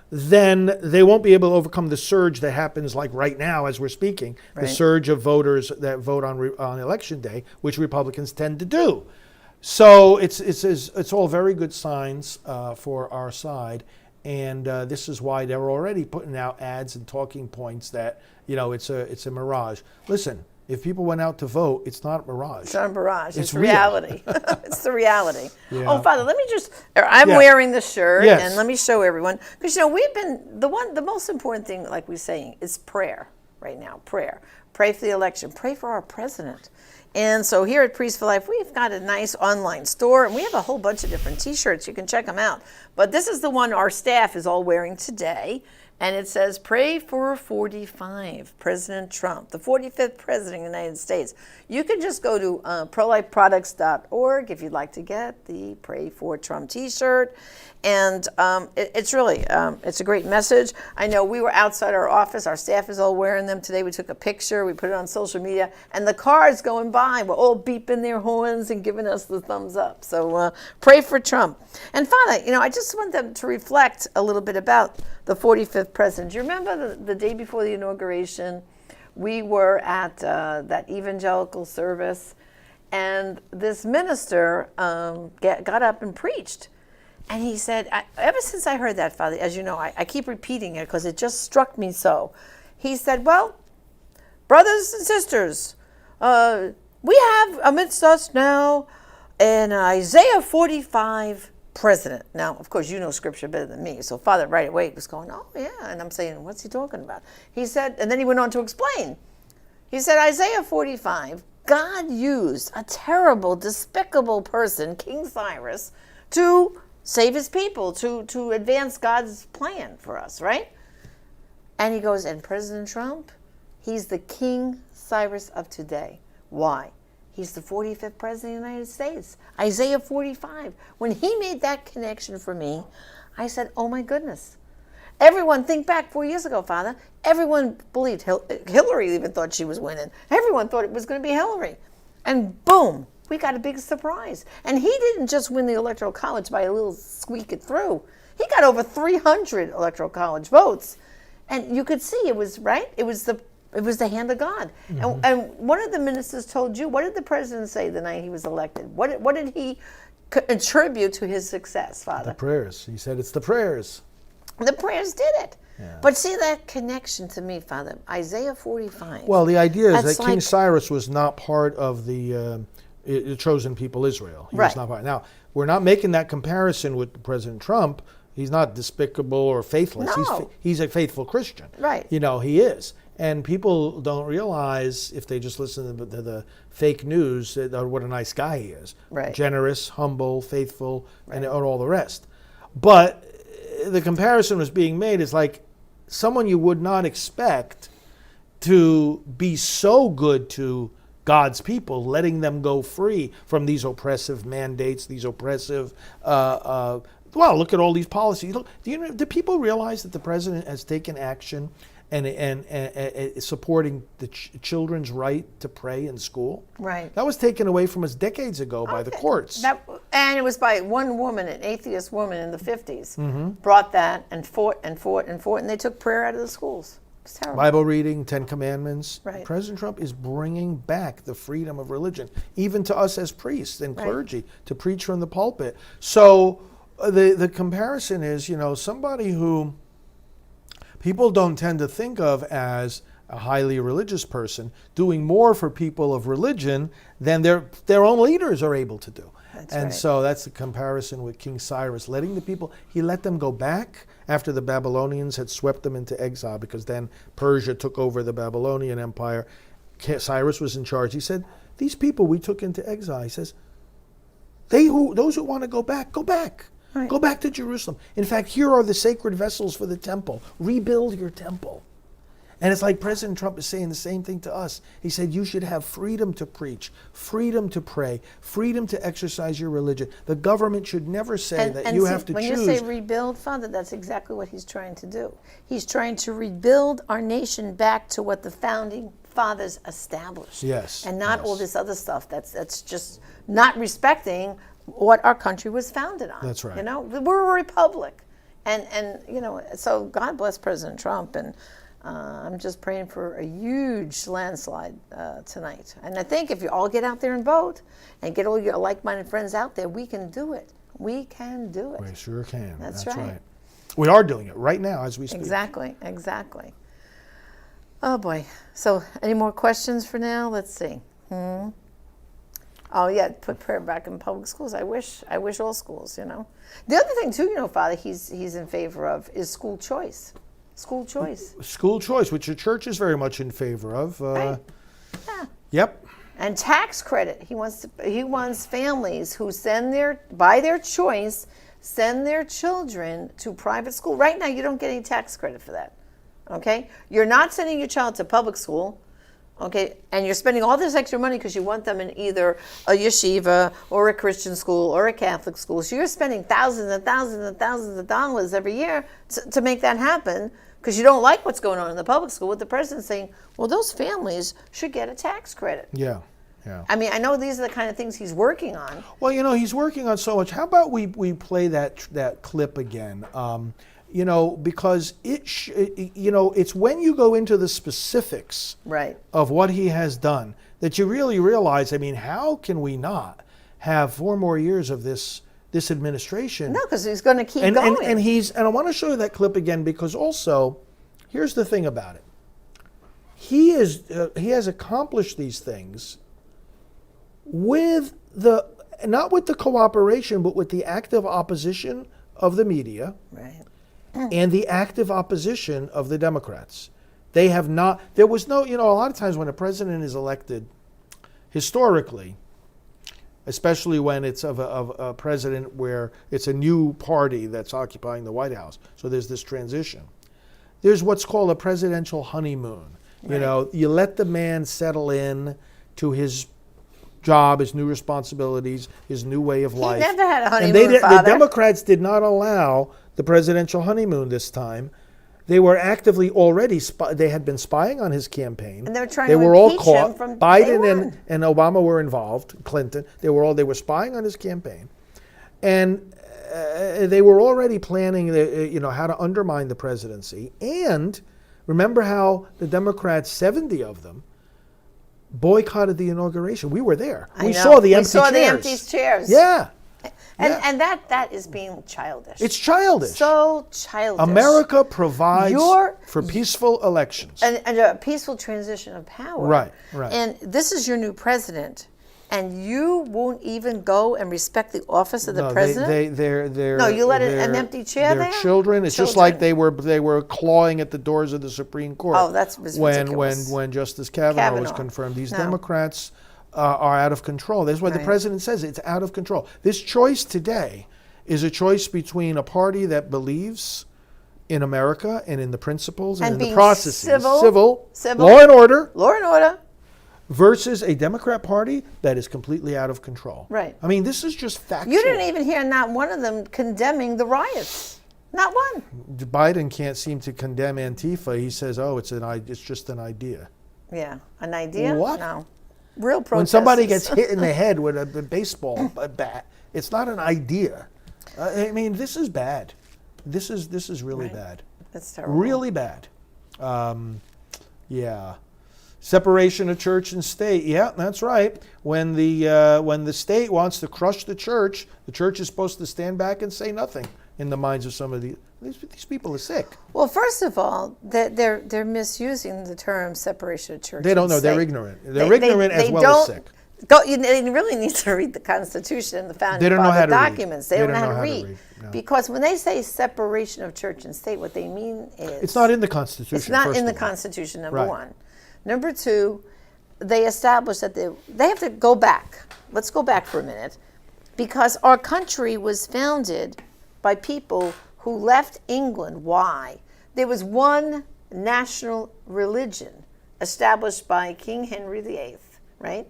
then they won't be able to overcome the surge that happens like right now as we're speaking, the Right. surge of voters that vote on election day, which Republicans tend to do. So it's all very good signs for our side. And this is why they're already putting out ads and talking points that, it's a mirage. Listen, if people went out to vote, it's not a mirage. It's not a mirage. It's real. reality. It's the reality. Yeah. Oh, Father, let me I'm Yeah. wearing the shirt, Yes. and let me show everyone. Because, we've been, the most important thing, like we're saying, is prayer right now. Prayer. Pray for the election. Pray for our president. And so here at Priest for Life, we've got a nice online store, and we have a whole bunch of different T-shirts. You can check them out. But this is the one our staff is all wearing today. And it says, pray for 45, President Trump, the 45th President of the United States. You can just go to prolifeproducts.org if you'd like to get the Pray for Trump T-shirt. And it's really, it's a great message. I know we were outside our office. Our staff is all wearing them today. We took a picture. We put it on social media. And the cars going by were all beeping their horns and giving us the thumbs up. So pray for Trump. And Father, I just want them to reflect a little bit about the 45th president. Do you remember the day before the inauguration? We were at that evangelical service, and this minister got up and preached. And he said, ever since I heard that, Father, as you know, I keep repeating it because it just struck me so. He said, well, brothers and sisters, we have amidst us now an Isaiah 45 president. Now, of course, you know Scripture better than me. So Father right away was going, oh, yeah. And I'm saying, what's he talking about? He said, and then he went on to explain. He said, Isaiah 45, God used a terrible, despicable person, King Cyrus, to save his people, to advance God's plan for us, right? And he goes, and President Trump, he's the King Cyrus of today. Why? He's the 45th president of the United States. Isaiah 45. When he made that connection for me, I said, oh my goodness. Everyone, think back 4 years ago, Father. Everyone believed Hillary even thought she was winning. Everyone thought it was going to be Hillary. And boom, we got a big surprise. And he didn't just win the Electoral College by a little squeak it through. He got over 300 electoral college votes, and you could see it was right. It was the hand of God. And one of the ministers told you, what did the president say the night he was elected? What did he attribute to his success, Father? The prayers. He said it's the prayers. The prayers did it. Yeah. But see that connection to me, Father. Isaiah 45. Well, the idea is That's that King like- Cyrus was not part of the chosen people Israel. He Right. was not part. Now, we're not making that comparison with President Trump. He's not despicable or faithless. No. He's a faithful Christian. Right. You know, he is. And people don't realize, if they just listen to the fake news, what a nice guy he is. Right. Generous, humble, faithful, and all the rest. But the comparison was being made is like someone you would not expect to be so good to God's people, letting them go free from these oppressive mandates, these oppressive. Well, look at all these policies. Look, do people realize that the president has taken action and supporting the children's right to pray in school? Right. That was taken away from us decades ago by the courts. And it was by one woman, an atheist woman in the 50s, brought that and fought, and they took prayer out of the schools. It's terrible. Bible reading, 10 Commandments. Right. President Trump is bringing back the freedom of religion, even to us as priests and clergy, to preach from the pulpit. So the comparison is, somebody who people don't tend to think of as a highly religious person doing more for people of religion than their own leaders are able to do. So that's the comparison with King Cyrus, letting the people, he let them go back after the Babylonians had swept them into exile, because then Persia took over the Babylonian Empire. Cyrus was in charge. He said, these people we took into exile, he says, those who want to go back, go back. Right. Go back to Jerusalem. In fact, here are the sacred vessels for the temple. Rebuild your temple. And it's like President Trump is saying the same thing to us. He said you should have freedom to preach, freedom to pray, freedom to exercise your religion. The government should never say that you have to when choose. When you say rebuild, Father, that's exactly what he's trying to do. He's trying to rebuild our nation back to what the founding fathers established. Yes. And not all this other stuff that's just not respecting what our country was founded on. That's right. We're a republic. And so God bless President Trump, and I'm just praying for a huge landslide tonight. And I think if you all get out there and vote and get all your like-minded friends out there, we can do it. We can do it. We sure can. That's right. right. We are doing it right now as we speak. Exactly. Oh boy. So any more questions for now? Let's see. Oh yeah, put prayer back in public schools. I wish all schools, The other thing too, Father, he's in favor of is school choice. School choice. School choice, which the church is very much in favor of. Right. Yeah. Yep. And tax credit. He wants families who by their choice, send their children to private school. Right now, you don't get any tax credit for that. Okay? You're not sending your child to public school. Okay, and you're spending all this extra money because you want them in either a yeshiva or a Christian school or a Catholic school. So you're spending thousands and thousands and thousands of dollars every year to make that happen, because you don't like what's going on in the public school, with the president saying, well, those families should get a tax credit. Yeah. I mean, I know these are the kind of things he's working on. Well, he's working on so much. How about we play that clip again? Because it's when you go into the specifics of what he has done that you really realize, how can we not have 4 more years of this administration? No, because he's going to keep going. And I want to show you that clip again, because also, here's the thing about it. He has accomplished these things not with the cooperation, but with the active opposition of the media. Right. And the active opposition of the Democrats. They have not, there was no, a lot of times when a president is elected, historically, especially when it's of a president where it's a new party that's occupying the White House, so there's this transition. There's what's called a presidential honeymoon. Right. You let the man settle in to his job, his new responsibilities, his new way of life. He never had a honeymoon, And Father. the Democrats did not allow the presidential honeymoon this time. They were actively already, they had been spying on his campaign. And they were trying to impeach all caught. him from Biden and Obama were involved, Clinton. They were spying on his campaign. And they were already planning, how to undermine the presidency. And remember how the Democrats, 70 of them, boycotted the inauguration. We were there. We saw the empty chairs. We saw the empty chairs. Yeah. And that is being childish. It's childish. So childish. America provides for peaceful elections. And a peaceful transition of power. Right. And this is your new president. And you won't even go and respect the office of the president? They're you let an empty chair they're there? Children. It's just like they were clawing at the doors of the Supreme Court. Oh, that was ridiculous. When Justice Kavanaugh was confirmed. These Democrats are out of control. That's why the president says it's out of control. This choice today is a choice between a party that believes in America and in the principles and in the processes, civil, law and order, versus a Democrat Party that is completely out of control. Right. I mean, this is just factual. You didn't even hear not one of them condemning the riots. Not one. Biden can't seem to condemn Antifa. He says, "Oh, it's just an idea." Yeah, an idea? What? No. Real protesters. When somebody gets hit in the head with a baseball bat, it's not an idea. I mean, this is bad. This is really bad. That's terrible. Really bad. Yeah. Separation of church and state. Yeah, that's right. When the state wants to crush the church is supposed to stand back and say nothing. In the minds of some of these people are sick. Well, first of all, they're misusing the term separation of church. They don't know. They're ignorant. They're ignorant as well as sick. They really need to read the Constitution and the founding father documents. They don't know how to read. No. Because when they say separation of church and state, what they mean is it's not in the Constitution. It's not in the Constitution. Number one. Number two, they established that they have to go back. Let's go back for a minute, because our country was founded by people who left England. Why? There was one national religion established by King Henry VIII, right?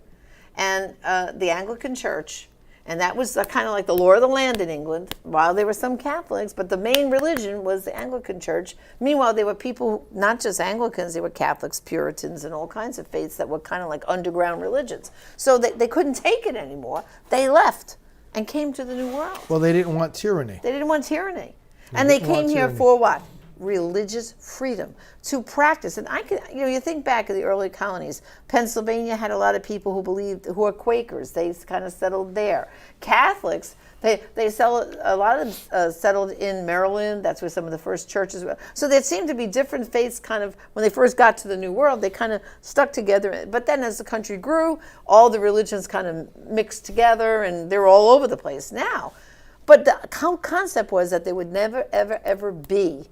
And the Anglican Church, and that was kind of like the law of the land in England, while there were some Catholics, but the main religion was the Anglican Church. Meanwhile, there were people, not just Anglicans, there were Catholics, Puritans, and all kinds of faiths that were kind of like underground religions. So they couldn't take it anymore. They left and came to the New World. Well, they didn't want tyranny. They didn't want tyranny. And they came here for what? Religious freedom, to practice. And you think back to the early colonies. Pennsylvania had a lot of people who are Quakers. They kind of settled there. Catholics, a lot of them settled in Maryland. That's where some of the first churches were. So there seemed to be different faiths kind of, when they first got to the New World, they kind of stuck together. But then as the country grew, all the religions kind of mixed together, and they're all over the place now. But the concept was that there would never, ever, ever be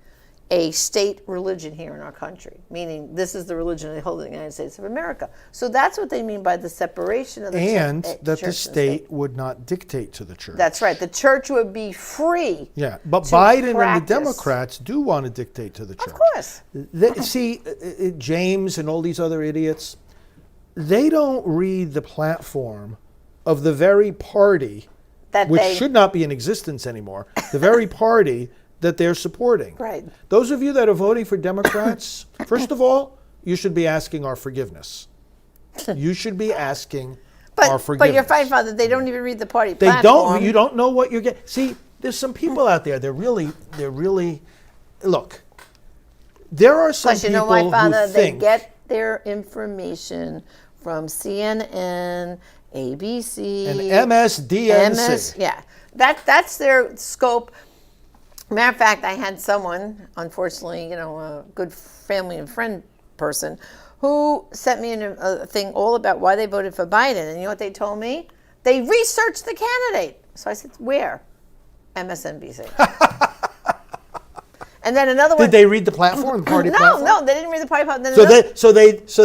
a state religion here in our country, meaning this is the religion they hold in the United States of America. So that's what they mean by the separation of the church. And that the state would not dictate to the church. That's right. The church would be free. Yeah, but Biden and the Democrats do want to dictate to the church. Of course. See, James and all these other idiots, they don't read the platform of the very party which should not be in existence anymore, the very party that they're supporting. Right. Those of you that are voting for Democrats, first of all, you should be asking our forgiveness. You should be asking our forgiveness. But you're fine, Father. They don't even read the party platform. They don't. You don't know what you're getting. See, there's some people out there. They're really. Look, there are some people you know why, Father? Who think they get their information from CNN, ABC, and MSDNC. Yeah, that's their scope. Matter of fact, I had someone, unfortunately, a good family and friend person, who sent me a thing all about why they voted for Biden. And you know what they told me? They researched the candidate. So I said, where? MSNBC. And then another one. Did they read the platform, the party platform? No, they didn't read the party platform. So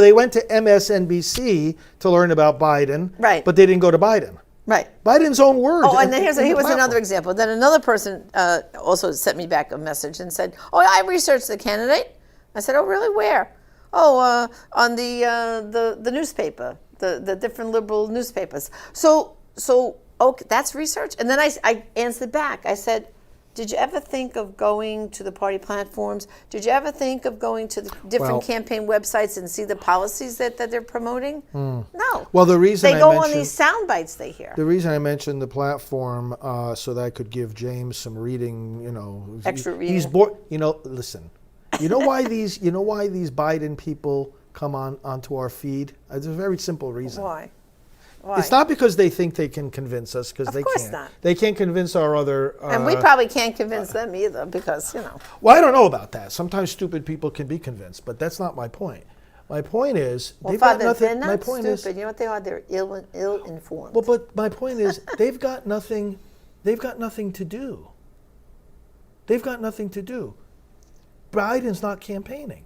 they went to MSNBC to learn about Biden, right? But they didn't go to Biden. Right. Biden's own words. Oh, and then here was another example. Then another person also sent me back a message and said, "Oh, I researched the candidate." I said, "Oh, really? Where?" "Oh, on the newspaper, the different liberal newspapers." So okay, that's research. And then I answered back. I said, Did you ever think of going to the party platforms? Did you ever think of going to the different campaign websites and see the policies that they're promoting? No. Well, the reason they go on these sound bites they hear. The reason I mentioned the platform so that I could give James some reading, Extra reading. He's bored. Listen. You know why these Biden people come onto our feed? There's a very simple reason. Why? It's not because they think they can convince us, because they can't. Of course not. They can't convince our other. And we probably can't convince them either, because Well, I don't know about that. Sometimes stupid people can be convinced, but that's not my point. My point is, they've got nothing. They're not my point stupid. You know what they are? They're ill-informed. Well, but my point is, they've got nothing. They've got nothing to do. They've got nothing to do. Biden's not campaigning.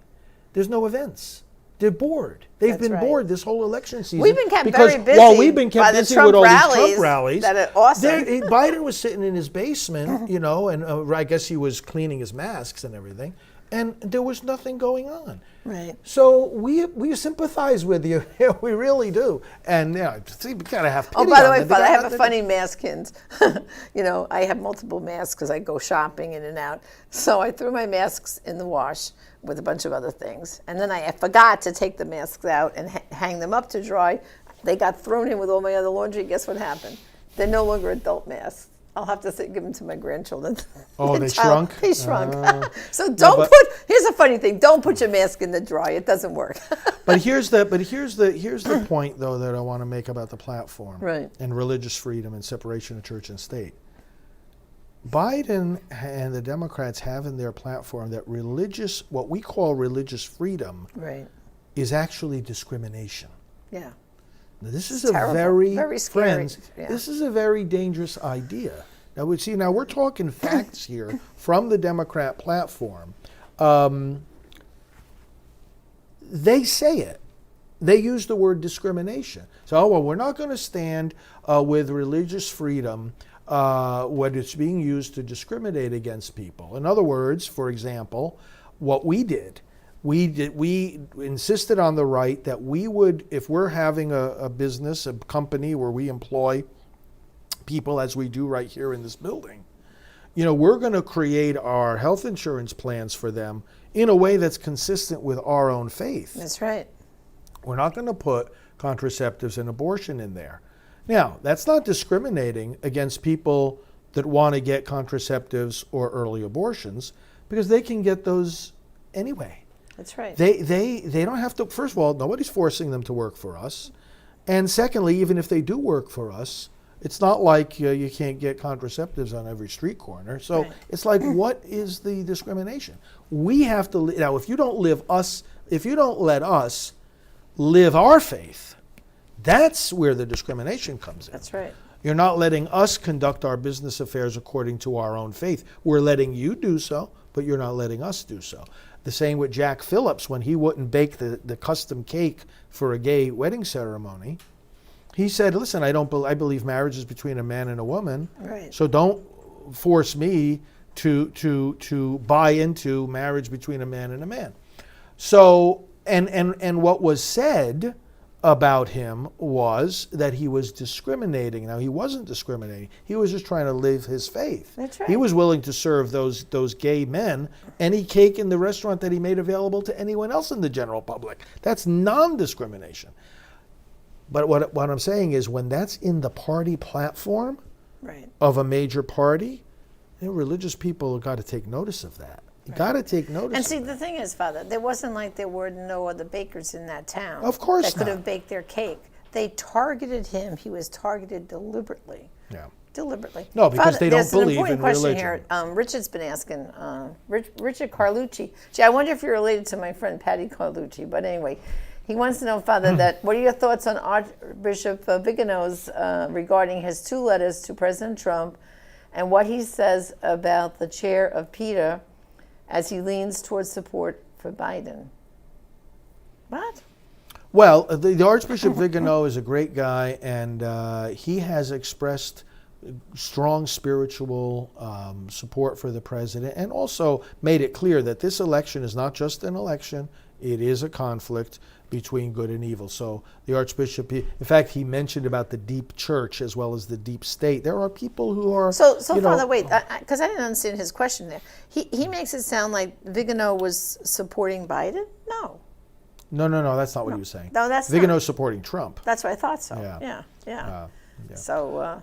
There's no events. They're bored. They've been bored this whole election season. We've been kept very busy. While we've been kept busy with all these Trump rallies, that are awesome. Biden was sitting in his basement, and I guess he was cleaning his masks and everything, and there was nothing going on. Right. So we sympathize with you. We really do. And we gotta have pity. Oh, by the way, them. Father, I have a funny mask hint. I have multiple masks because I go shopping in and out. So I threw my masks in the wash with a bunch of other things, and then I forgot to take the masks out and hang them up to dry. They got thrown in with all my other laundry. Guess what happened? They're no longer adult masks. I'll have to give them to my grandchildren. Oh, they shrunk? They shrunk. So here's a funny thing. Don't put your mask in the dry. It doesn't work. But here's the point, though, that I want to make about the platform. Right. And religious freedom and separation of church and state. Biden and the Democrats have in their platform that what we call religious freedom, is actually discrimination. Yeah. Now, this is terrible. Very scary. Friends, this is a very dangerous idea. Now we're talking facts here from the Democrat platform. They say it. They use the word discrimination. So, we're not going to stand with religious freedom when it's being used to discriminate against people. In other words, for example, what we insisted on the right that we would, if we're having a business, a company where we employ people as we do right here in this building, we're going to create our health insurance plans for them in a way that's consistent with our own faith. That's right. We're not going to put contraceptives and abortion in there. Now, that's not discriminating against people that want to get contraceptives or early abortions, because they can get those anyway. That's right. They don't have to. First of all, nobody's forcing them to work for us, and secondly, even if they do work for us, it's not like you can't get contraceptives on every street corner. So it's like, what is the discrimination? We have to now. If you don't let us live our faith, that's where the discrimination comes in. That's right. You're not letting us conduct our business affairs according to our own faith. We're letting you do so, but you're not letting us do so. The same with Jack Phillips when he wouldn't bake the custom cake for a gay wedding ceremony. He said, listen, I believe marriage is between a man and a woman. Right. So don't force me to buy into marriage between a man and a man. So and what was said about him was that he was discriminating. Now, he wasn't discriminating. He was just trying to live his faith. That's right. He was willing to serve those gay men any cake in the restaurant that he made available to anyone else in the general public. That's non-discrimination. But what I'm saying is, when that's in the party platform of a major party, religious people have got to take notice of that. You got to take notice. And see, the thing is, Father, there wasn't like there were no other bakers in that town. Of course that could have baked their cake. They targeted him. He was targeted deliberately. Yeah. Deliberately. No, because Father, they don't believe in religion. There's an important question here. Richard's been asking. Richard Carlucci. Gee, I wonder if you're related to my friend Patty Carlucci. But anyway, he wants to know, Father, that what are your thoughts on Archbishop Vigano's regarding his 2 letters to President Trump, and what he says about the chair of PETA as he leans towards support for Biden? What? Well, the Archbishop Vigano is a great guy, and he has expressed strong spiritual support for the president, and also made it clear that this election is not just an election, It is a conflict between good and evil. So the Archbishop, in fact, he mentioned about the deep church as well as the deep state. There are people who are Father, wait, because I didn't understand his question there. He makes it sound like Vigano was supporting Biden. No. No, that's not what he was saying. No, that's Vigano's supporting Trump. That's what I thought. So Yeah. yeah. So.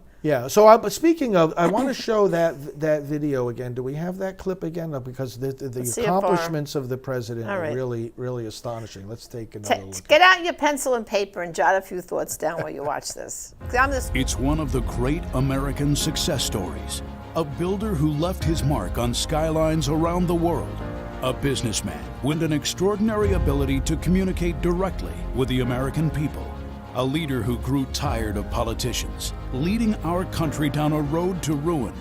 But speaking of, I want to show that video again. Do we have that clip again? Because the accomplishments of the president are really, really astonishing. Let's take another look. Get out your pencil and paper and jot a few thoughts down while you watch this. It's one of the great American success stories. A builder who left his mark on skylines around the world. A businessman with an extraordinary ability to communicate directly with the American people. A leader who grew tired of politicians, leading our country down a road to ruin.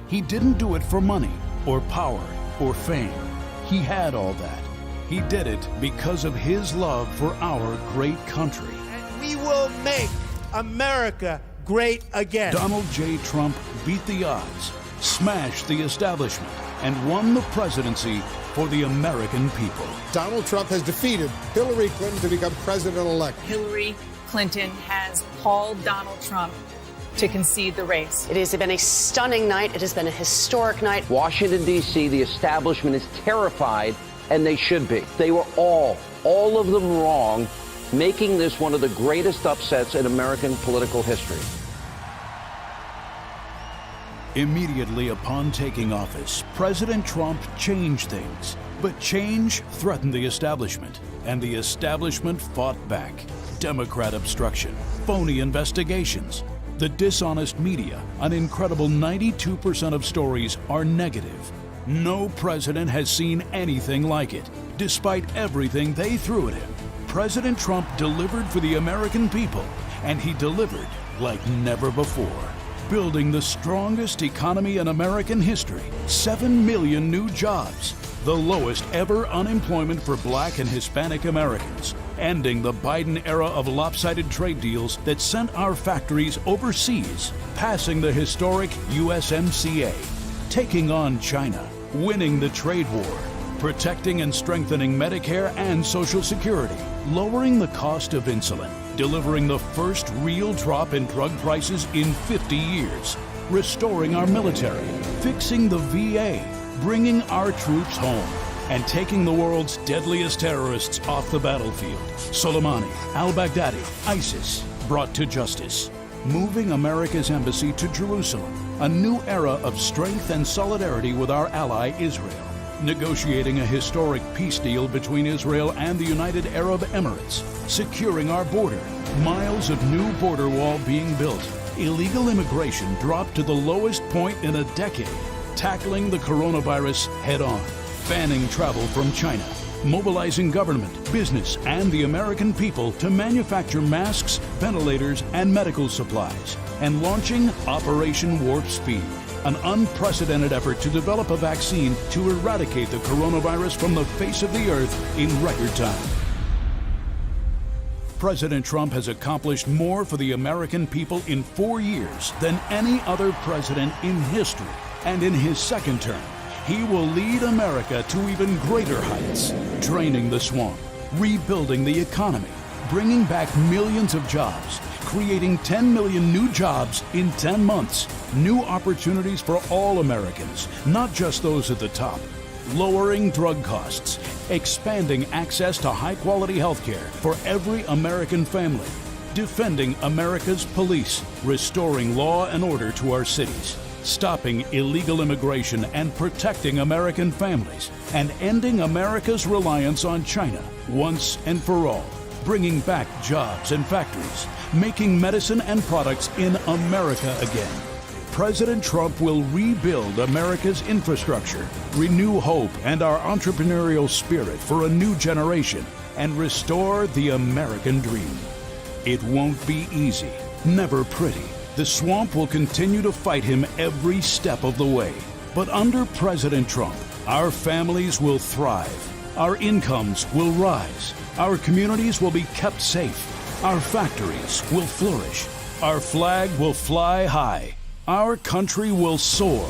He didn't do it for money or power or fame. He had all that. He did it because of his love for our great country. And we will make America great again. Donald J. Trump beat the odds, smashed the establishment, and won the presidency for the American people. Donald Trump has defeated Hillary Clinton to become president-elect. Hillary Clinton has called Donald Trump to concede the race. It has been a stunning night. It has been a historic night. Washington, D.C., the establishment is terrified, and they should be. They were all of them wrong, making this one of the greatest upsets in American political history. Immediately upon taking office, President Trump changed things. But change threatened the establishment, and the establishment fought back. Democrat obstruction, phony investigations, the dishonest media. An incredible 92% of stories are negative. No president has seen anything like it. Despite everything they threw at him, President Trump delivered for the American people, and he delivered like never before. Building the strongest economy in American history, 7 million new jobs, the lowest ever unemployment for Black and Hispanic Americans, ending the Biden era of lopsided trade deals that sent our factories overseas, passing the historic USMCA, taking on China, winning the trade war, protecting and strengthening Medicare and Social Security, lowering the cost of insulin, delivering the first real drop in drug prices in 50 years, restoring our military, fixing the VA, bringing our troops home, and taking the world's deadliest terrorists off the battlefield. Soleimani, al-Baghdadi, ISIS, brought to justice. Moving America's embassy to Jerusalem, a new era of strength and solidarity with our ally Israel. Negotiating a historic peace deal between Israel and the United Arab Emirates. Securing our border. Miles of new border wall being built. Illegal immigration dropped to the lowest point in a decade. Tackling the coronavirus head-on. Banning travel from China. Mobilizing government, business, and the American people to manufacture masks, ventilators, and medical supplies. And launching Operation Warp Speed, an unprecedented effort to develop a vaccine to eradicate the coronavirus from the face of the earth in record time. President Trump has accomplished more for the American people in 4 years than any other president in history. And in his second term, he will lead America to even greater heights, draining the swamp, rebuilding the economy, bringing back millions of jobs, creating 10 million new jobs in 10 months, new opportunities for all Americans, not just those at the top, lowering drug costs, expanding access to high-quality health care for every American family, defending America's police, restoring law and order to our cities, stopping illegal immigration and protecting American families, and ending America's reliance on China once and for all, bringing back jobs and factories, making medicine and products in America again. President Trump will rebuild America's infrastructure, renew hope and our entrepreneurial spirit for a new generation, and restore the American dream. It won't be easy, never pretty. The swamp will continue to fight him every step of the way. But under President Trump, our families will thrive, our incomes will rise, our communities will be kept safe, our factories will flourish, our flag will fly high, our country will soar,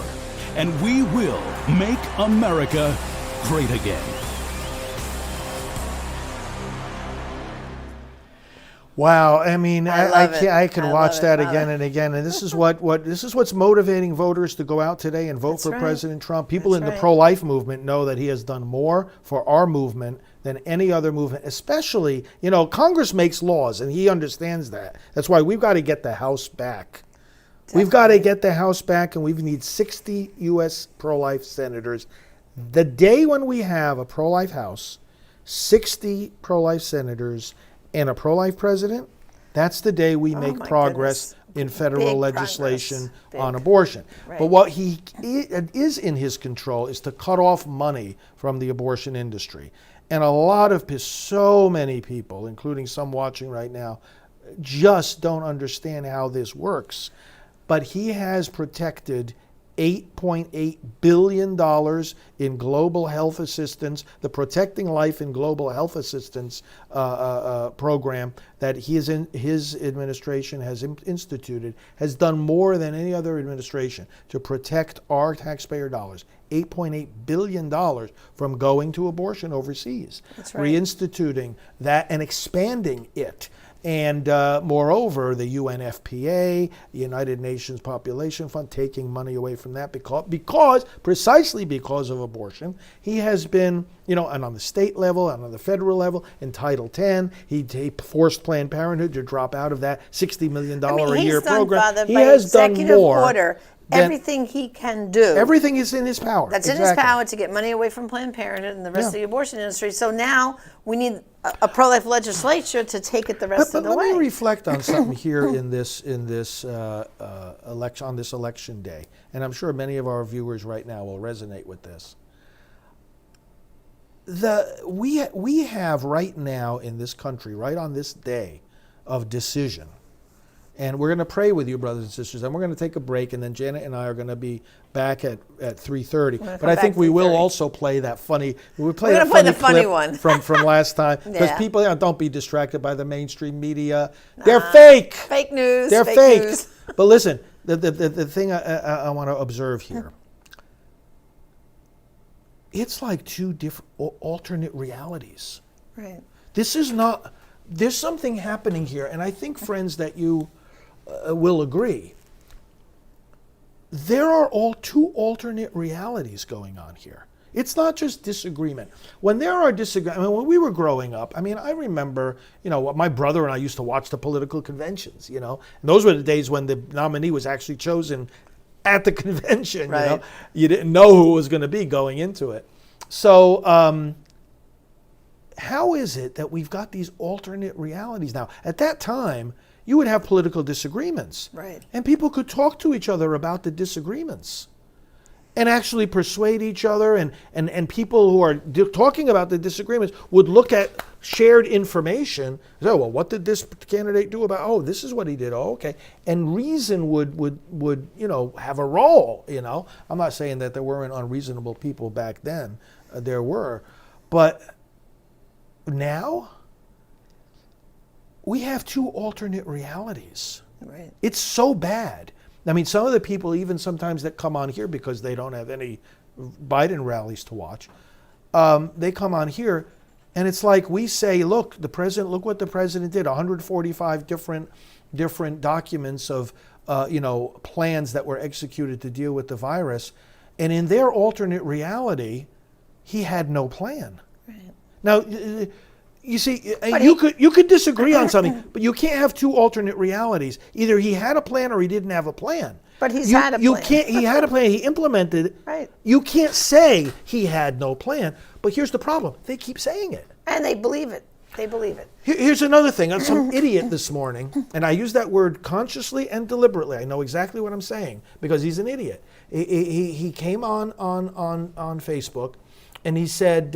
and we will make America great again. Wow, I mean, I love it. can I watch love it, that love again it. and again, and this is what's motivating voters to go out today and vote That's for right. President Trump. People That's in the right. pro-life movement know that he has done more for our movement than any other movement. Especially, Congress makes laws, and he understands that. That's why we've got to get the House back. We've got to get the House back, and we need 60 U.S. pro-life senators. The day when we have a pro-life House, 60 pro-life senators, and a pro-life president, that's the day we make my progress goodness. in federal Big legislation progress. on Big. abortion. Right. But what is in his control is to cut off money from the abortion industry. And a lot of so many people, including some watching right now, just don't understand how this works. But he has protected $8.8 billion in global health assistance, the Protecting Life in Global Health Assistance program that his administration has instituted, has done more than any other administration to protect our taxpayer dollars. $8.8 billion from going to abortion overseas. That's right. Reinstituting that and expanding it. And moreover, the UNFPA, the United Nations Population Fund, taking money away from that precisely because of abortion. He has been, and on the state level and on the federal level, in Title X, he forced Planned Parenthood to drop out of that $60 million a year program. Father, he by has done executive more. order, everything he can do. Everything is in his power. That's in his power to get money away from Planned Parenthood and the rest of the abortion industry. So now we need a pro-life legislature to take it the rest of the way. But let me reflect on something here in this election, on this election day, and I'm sure many of our viewers right now will resonate with this. We have right now in this country, right on this day of decision. And we're going to pray with you, brothers and sisters, and we're going to take a break, and then Janet and I are going to be back at 3:30. But I think we will also play that funny. We're going to play the funny one from last time, because people don't be distracted by the mainstream media. They're fake. Fake news. They're fake. News. But listen, the thing I want to observe here. It's like two different alternate realities. Right. This is not. There's something happening here, and I think, friends, that you will agree. There are two alternate realities going on here. It's not just disagreement. When there are disagreements, when we were growing up, I remember, my brother and I used to watch the political conventions, and those were the days when the nominee was actually chosen at the convention, right. You didn't know who it was going to be going into it. So, how is it that we've got these alternate realities now? At that time, you would have political disagreements. Right. And people could talk to each other about the disagreements and actually persuade each other. And people who are talking about the disagreements would look at shared information and say, well, what did this candidate do about, this is what he did. Oh, okay. And reason would have a role, I'm not saying that there weren't unreasonable people back then. There were. But now we have two alternate realities. Right. It's so bad. Some of the people, even sometimes that come on here because they don't have any Biden rallies to watch, they come on here and it's like we say, look what the president did. 145 different documents of plans that were executed to deal with the virus. And in their alternate reality, he had no plan. Right. Now, you see, you could disagree on something, but you can't have two alternate realities. Either he had a plan or he didn't have a plan. But he's had a plan. He had a plan. He implemented it. Right. You can't say he had no plan. But here's the problem: they keep saying it, and they believe it. They believe it. Here's another thing. I'm some idiot this morning, and I use that word consciously and deliberately. I know exactly what I'm saying because he's an idiot. He came on Facebook. And he said,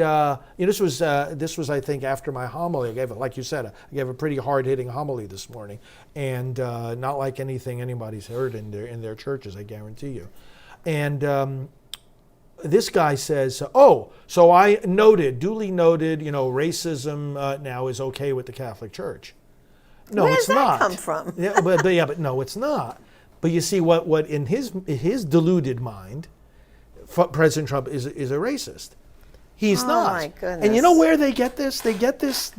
this was I think after my homily. I gave it, like you said, I gave a pretty hard-hitting homily this morning, and not like anything anybody's heard in their churches, I guarantee you. And this guy says, so I duly noted, racism now is okay with the Catholic Church. No, Where it's does not. that come from? but no, it's not. But you see, what in his deluded mind, President Trump is a racist. He's not. My goodness. And you know where they get this? They get this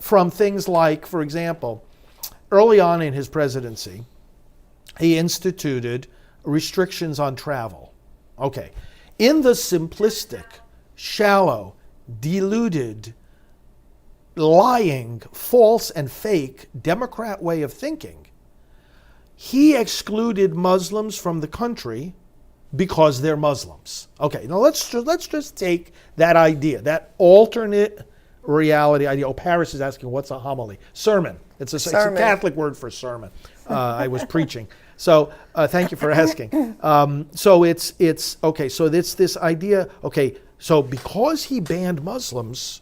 from things like, for example, early on in his presidency, he instituted restrictions on travel. Okay. In the simplistic, shallow, deluded, lying, false, and fake Democrat way of thinking, he excluded Muslims from the country because they're Muslims. Okay, now let's just take that idea, that alternate reality idea. Oh, Paris is asking, what's a homily? Sermon. It's a Catholic word for sermon. I was preaching. So thank you for asking. So it's okay. So it's this idea. Okay. So because he banned Muslims,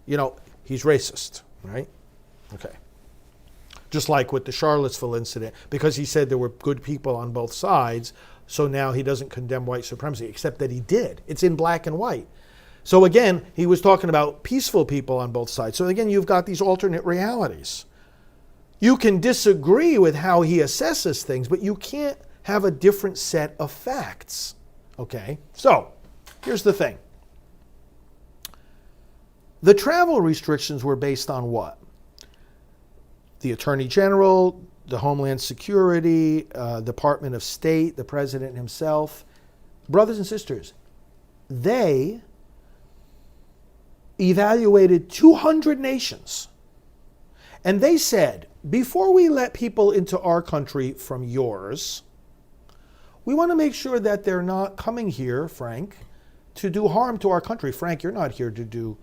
he's racist, right? Okay. Just like with the Charlottesville incident, because he said there were good people on both sides, so now he doesn't condemn white supremacy, except that he did. It's in black and white. So again, he was talking about peaceful people on both sides. So again, you've got these alternate realities. You can disagree with how he assesses things, but you can't have a different set of facts. Okay? So, here's the thing. The travel restrictions were based on what? The Attorney General, the Homeland Security, Department of State, the President himself. Brothers and sisters, they evaluated 200 nations. And they said, before we let people into our country from yours, we want to make sure that they're not coming here, Frank, to do harm to our country. Frank, you're not here to do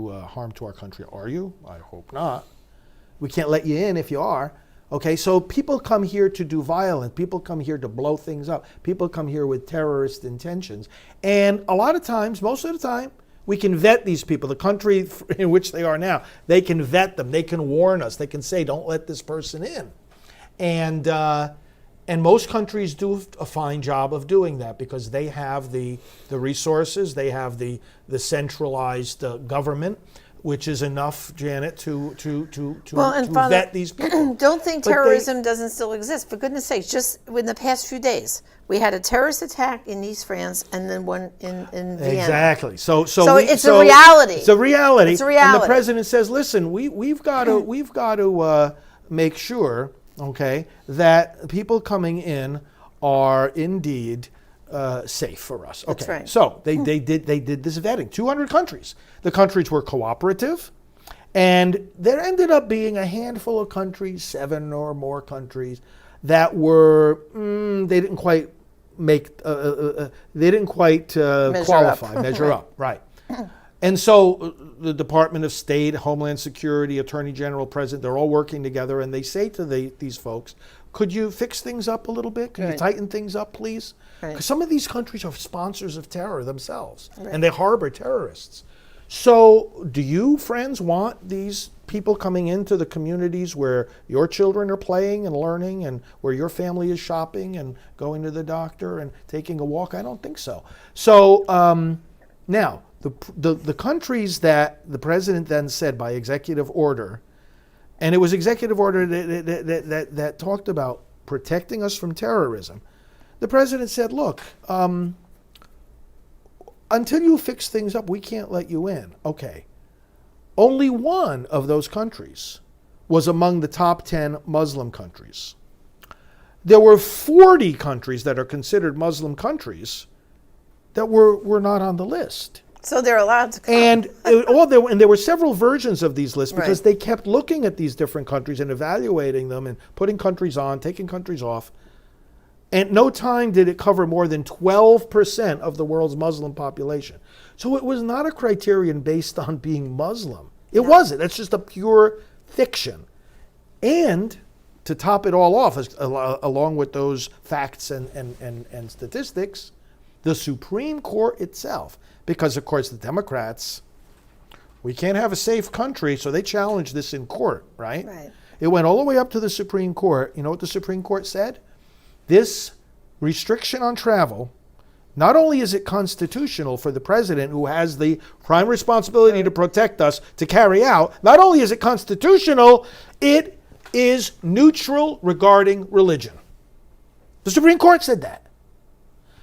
harm to our country, are you? I hope not. We can't let you in if you are. Okay, so people come here to do violence. People come here to blow things up. People come here with terrorist intentions. And a lot of times, most of the time, we can vet these people. The country in which they are now, they can vet them. They can warn us. They can say, don't let this person in. And most countries do a fine job of doing that because they have the resources. They have the centralized government, which is enough, Janet, to vet these people. Don't think terrorism doesn't still exist. For goodness sakes, just in the past few days, we had a terrorist attack in Nice, France, and then one in Vienna. Exactly. So it's a reality. It's a reality. It's a reality. And the president says, "Listen, we've got to make sure, okay, that people coming in are indeed safe for us." Okay. That's right. So they did this vetting. 200 countries. The countries were cooperative, and there ended up being a handful of countries, 7 or more countries, that were they didn't quite qualify, measure up, right? And so the Department of State, Homeland Security, Attorney General, President, they're all working together, and they say to these folks, could you fix things up a little bit? Could you tighten things up, please? Because some of these countries are sponsors of terror themselves, and they harbor terrorists. So do you, friends, want these people coming into the communities where your children are playing and learning and where your family is shopping and going to the doctor and taking a walk? I don't think so. So now, the countries that the president then said by executive order, and it was executive order that talked about protecting us from terrorism, the president said, look, until you fix things up, we can't let you in. Okay. Only one of those countries was among the top 10 Muslim countries. There were 40 countries that are considered Muslim countries that were not on the list. So they're allowed to come. And there were several versions of these lists because they kept looking at these different countries and evaluating them and putting countries on, taking countries off. And no time did it cover more than 12% of the world's Muslim population. So it was not a criterion based on being Muslim. It wasn't. It's just a pure fiction. And to top it all off, along with those facts and statistics, the Supreme Court itself, because of course the Democrats, we can't have a safe country, so they challenged this in court, right? Right. It went all the way up to the Supreme Court. You know what the Supreme Court said? This restriction on travel, not only is it constitutional for the president, who has the prime responsibility to protect us, to carry out, not only is it constitutional, it is neutral regarding religion. The Supreme Court said that.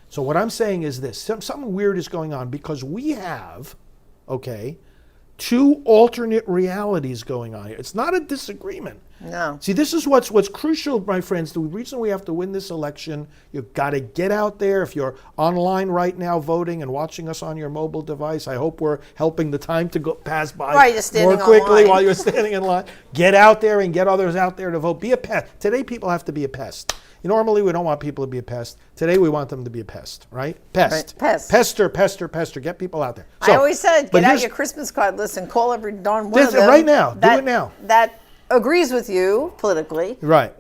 So what I'm saying is this, something weird is going on because we have, two alternate realities going on here. It's not a disagreement. No. See, this is what's crucial, my friends. The reason we have to win this election, you've got to get out there. If you're online right now voting and watching us on your mobile device, I hope we're helping the time to go pass by more quickly while you're standing in line. Get out there and get others out there to vote. Be a pest. Today, people have to be a pest. Normally, we don't want people to be a pest. Today, we want them to be a pest, right? Pest. Right. Pest. Pester. Get people out there. So, I always said, get out your Christmas card list and call every darn one of them. Right now. Do it now. That agrees with you politically. Right.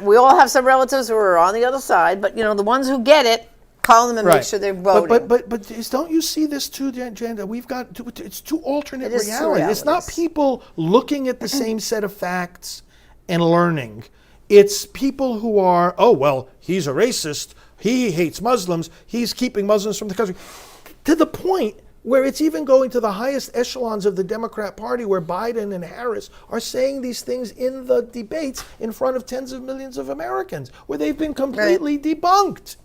We all have some relatives who are on the other side, but, the ones who get it, call them and make sure they're voting. But don't you see this too, Jan? We've got it's two alternate realities. It's not people looking at the same set of facts and learning. It's people who are, he's a racist, he hates Muslims, he's keeping Muslims from the country. To the point where it's even going to the highest echelons of the Democrat Party, where Biden and Harris are saying these things in the debates in front of tens of millions of Americans, where they've been completely debunked.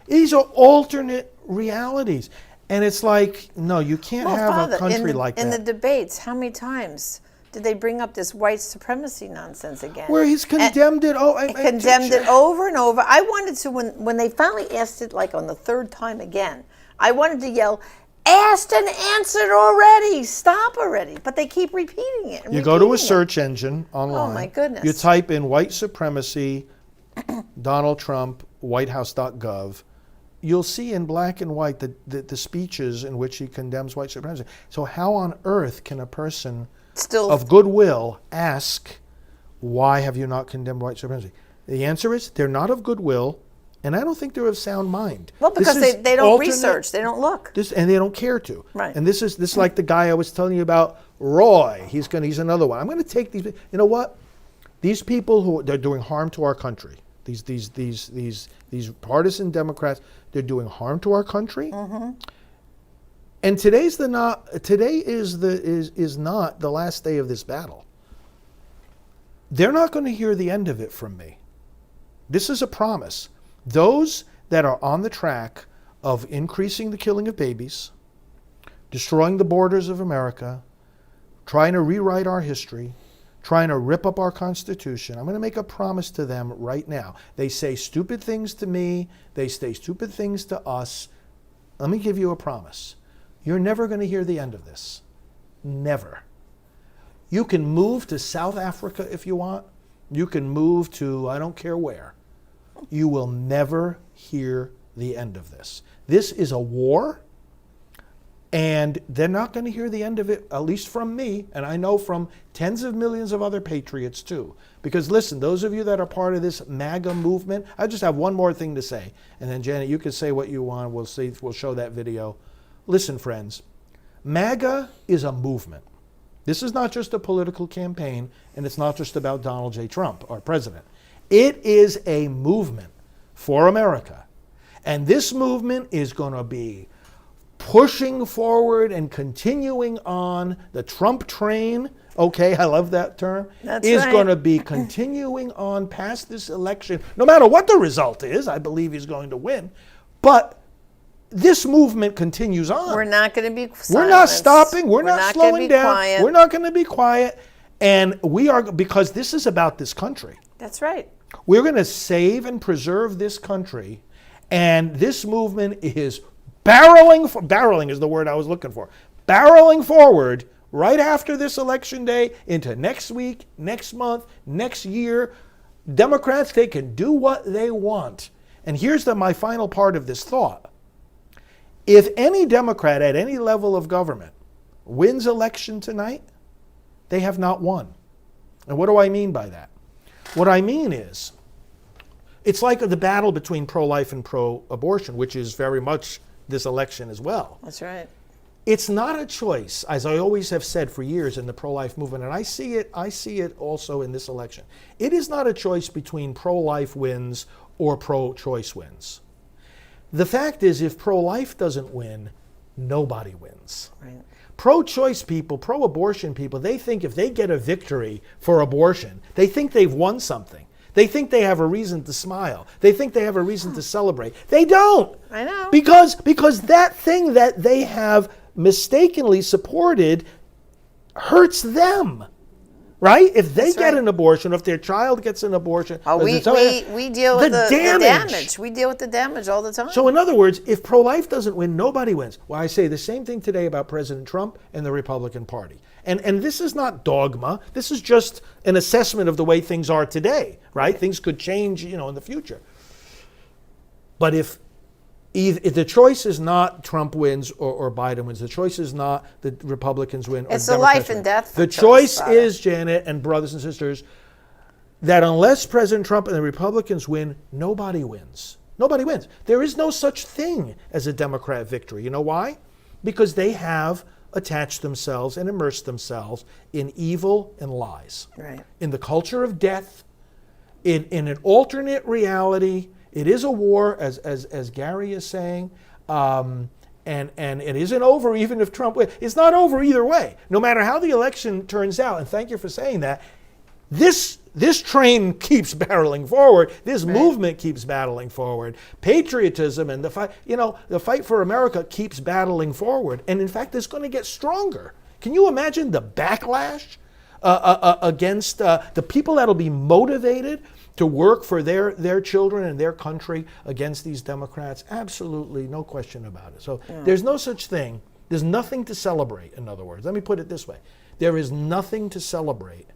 These are alternate realities. And it's like, no, you can't have a country like that. In the debates, how many times did they bring up this white supremacy nonsense again? Where he's condemned it. Condemned it over and over. I wanted to, when they finally asked it, like on the third time again, I wanted to yell, asked and answered already. Stop already. But they keep repeating it. You go to a search engine online. Oh, my goodness. You type in white supremacy, Donald Trump, whitehouse.gov. You'll see in black and white the speeches in which he condemns white supremacy. So how on earth can a person of goodwill ask, why have you not condemned white supremacy? The answer is they're not of goodwill, and I don't think they're of sound mind. Well, because they don't research, they don't look. And they don't care to. Right. And this is like the guy I was telling you about, Roy. He's another one. I'm going to take these. You know what? These people they're doing harm to our country. These partisan Democrats, they're doing harm to our country. Mm-hmm. And today is not the last day of this battle. They're not going to hear the end of it from me. This is a promise. Those that are on the track of increasing the killing of babies, destroying the borders of America, trying to rewrite our history, trying to rip up our Constitution, I'm going to make a promise to them right now. They say stupid things to me. They say stupid things to us. Let me give you a promise. You're never going to hear the end of this. Never. You can move to South Africa if you want. You can move to I don't care where. You will never hear the end of this. This is a war, and they're not going to hear the end of it, at least from me, and I know from tens of millions of other patriots too. Because listen, those of you that are part of this MAGA movement, I just have one more thing to say, and then Janet, you can say what you want. We'll show that video. Listen, friends, MAGA is a movement. This is not just a political campaign, and it's not just about Donald J. Trump, our president. It is a movement for America. And this movement is going to be pushing forward and continuing on the Trump train. Okay, I love that term. That's is right. going to be continuing on past this election. No matter what the result is, I believe he's going to win. But this movement continues on. We're not going to be silenced. We're not stopping. We're not slowing down. Quiet. We're not going to be quiet. And we are, because this is about this country. That's right. We're going to save and preserve this country. And this movement is barreling is the word I was looking for, barreling forward right after this election day into next week, next month, next year. Democrats, they can do what they want. And here's my final part of this thought. If any Democrat at any level of government wins election tonight, they have not won. And what do I mean by that? What I mean is, it's like the battle between pro-life and pro-abortion, which is very much this election as well. That's right. It's not a choice, as I always have said for years in the pro-life movement, and I see it also in this election. It is not a choice between pro-life wins or pro-choice wins. The fact is, if pro-life doesn't win, nobody wins. Right. Pro-choice people, pro-abortion people, they think if they get a victory for abortion, they think they've won something. They think they have a reason to smile. They think they have a reason to celebrate. They don't. I know. Because that thing that they have mistakenly supported hurts them. Right? If they That's get right. an abortion, if their child gets an abortion, Oh, we deal with the damage. We deal with the damage all the time. So in other words, if pro-life doesn't win, nobody wins. Well, I say the same thing today about President Trump and the Republican Party. And this is not dogma. This is just an assessment of the way things are today, right? Things could change, in the future. But if the choice is not Trump wins or Biden wins, the choice is not the Republicans win or It's the a Democrats life and win. death The choice, choice is, Janet and brothers and sisters, that unless President Trump and the Republicans win, nobody wins. Nobody wins. There is no such thing as a Democrat victory. You know why? Because they have attached themselves and immersed themselves in evil and lies. Right. In the culture of death, in an alternate reality. It is a war, as Gary is saying, and it isn't over even if Trump wins. It's not over either way, no matter how the election turns out. And thank you for saying that. This train keeps barreling forward. This movement keeps battling forward. Patriotism and the fight for America keeps battling forward. And in fact, it's going to get stronger. Can you imagine the backlash against the people that'll be motivated to work for their children and their country against these Democrats? Absolutely, no question about it. So there's no such thing. There's nothing to celebrate, in other words. Let me put it this way. There is nothing to celebrate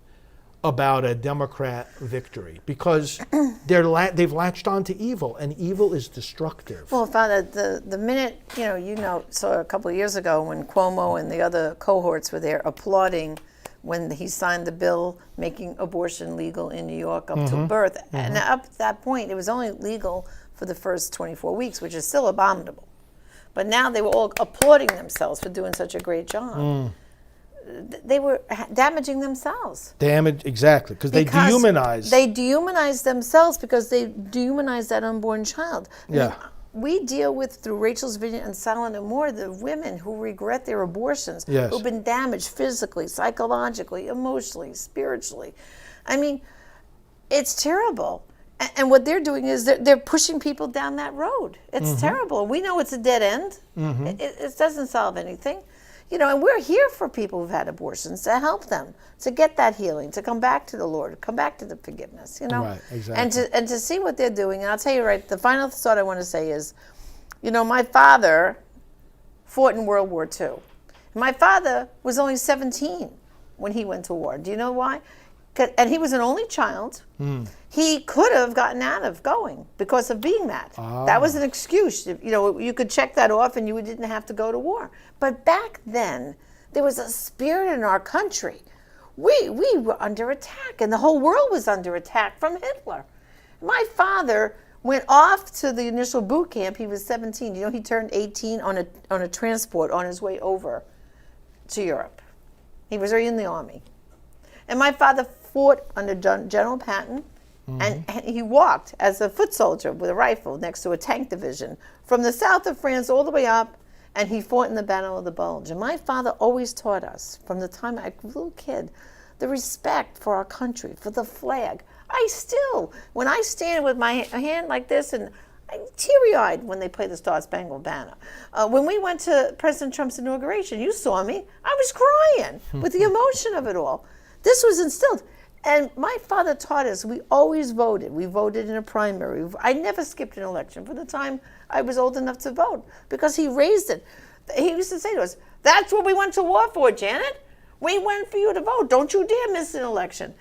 about a Democrat victory because they've latched on to evil, and evil is destructive. Well, Father, the minute, so a couple of years ago when Cuomo and the other cohorts were there applauding when he signed the bill making abortion legal in New York up to birth. And up to that point, it was only legal for the first 24 weeks, which is still abominable. But now they were all applauding themselves for doing such a great job. They were damaging themselves. Exactly, because they dehumanize. They dehumanize themselves because they dehumanize that unborn child. Yeah. We deal with, through Rachel's Vineyard and Silent and More, the women who regret their abortions, Yes. who've been damaged physically, psychologically, emotionally, spiritually. I mean, it's terrible. And what they're doing is they're pushing people down that road. It's terrible. We know it's a dead end. It doesn't solve anything. And we're here for people who've had abortions to help them, to get that healing, to come back to the Lord, come back to the forgiveness, Right, exactly. And to see what they're doing. And I'll tell you the final thought I want to say is, my father fought in World War II. My father was only 17 when he went to war. Do you know why? And he was an only child. He could have gotten out of going because of being that. That was an excuse. You could check that off and you didn't have to go to war. But back then, there was a spirit in our country. We were under attack, and the whole world was under attack from Hitler. My father went off to the initial boot camp. He was 17. He turned 18 on a transport on his way over to Europe. He was already in the army. And my father fought under General Patton, and he walked as a foot soldier with a rifle next to a tank division from the south of France all the way up, and he fought in the Battle of the Bulge. And my father always taught us, from the time I was a little kid, the respect for our country, for the flag. When I stand with my hand like this, and I'm teary-eyed when they play the Star Spangled Banner. When we went to President Trump's inauguration, you saw me, I was crying with the emotion of it all. This was instilled. And my father taught us, we always voted. We voted in a primary. I never skipped an election for the time I was old enough to vote because he raised it. He used to say to us, that's what we went to war for, Janet. We went for you to vote. Don't you dare miss an election.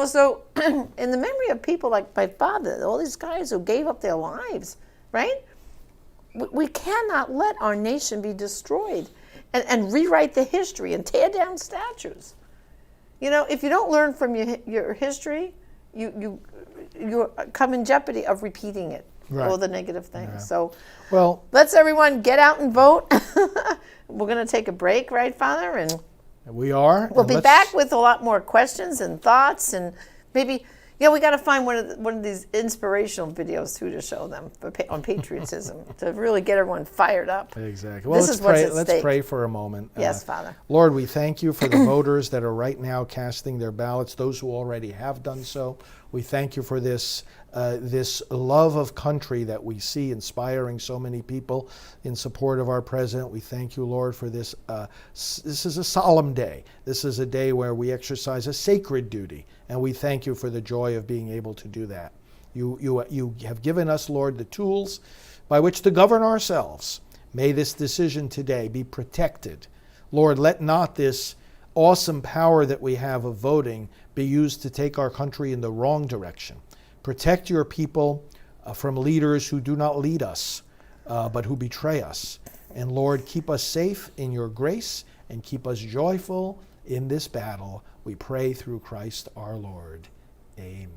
So in the memory of people like my father, all these guys who gave up their lives, right? We cannot let our nation be destroyed and rewrite the history and tear down statues. If you don't learn from your history, you come in jeopardy of repeating it, all the negative things. Yeah. So, let's everyone get out and vote. We're going to take a break, right, Father? And we are. We'll be back with a lot more questions and thoughts, and maybe Yeah, we got to find one of these inspirational videos too to show them on patriotism to really get everyone fired up. Exactly. Well, let's pray for a moment. Yes, Father. Lord, we thank you for the voters that are right now casting their ballots, those who already have done so. We thank you for this love of country that we see inspiring so many people in support of our president. We thank you, Lord, for this. This is a solemn day. This is a day where we exercise a sacred duty, and we thank you for the joy of being able to do that. You have given us, Lord, the tools by which to govern ourselves. May this decision today be protected. Lord, let not this awesome power that we have of voting be used to take our country in the wrong direction. Protect your people from leaders who do not lead us, but who betray us. And Lord, keep us safe in your grace and keep us joyful in this battle. We pray through Christ our Lord. Amen.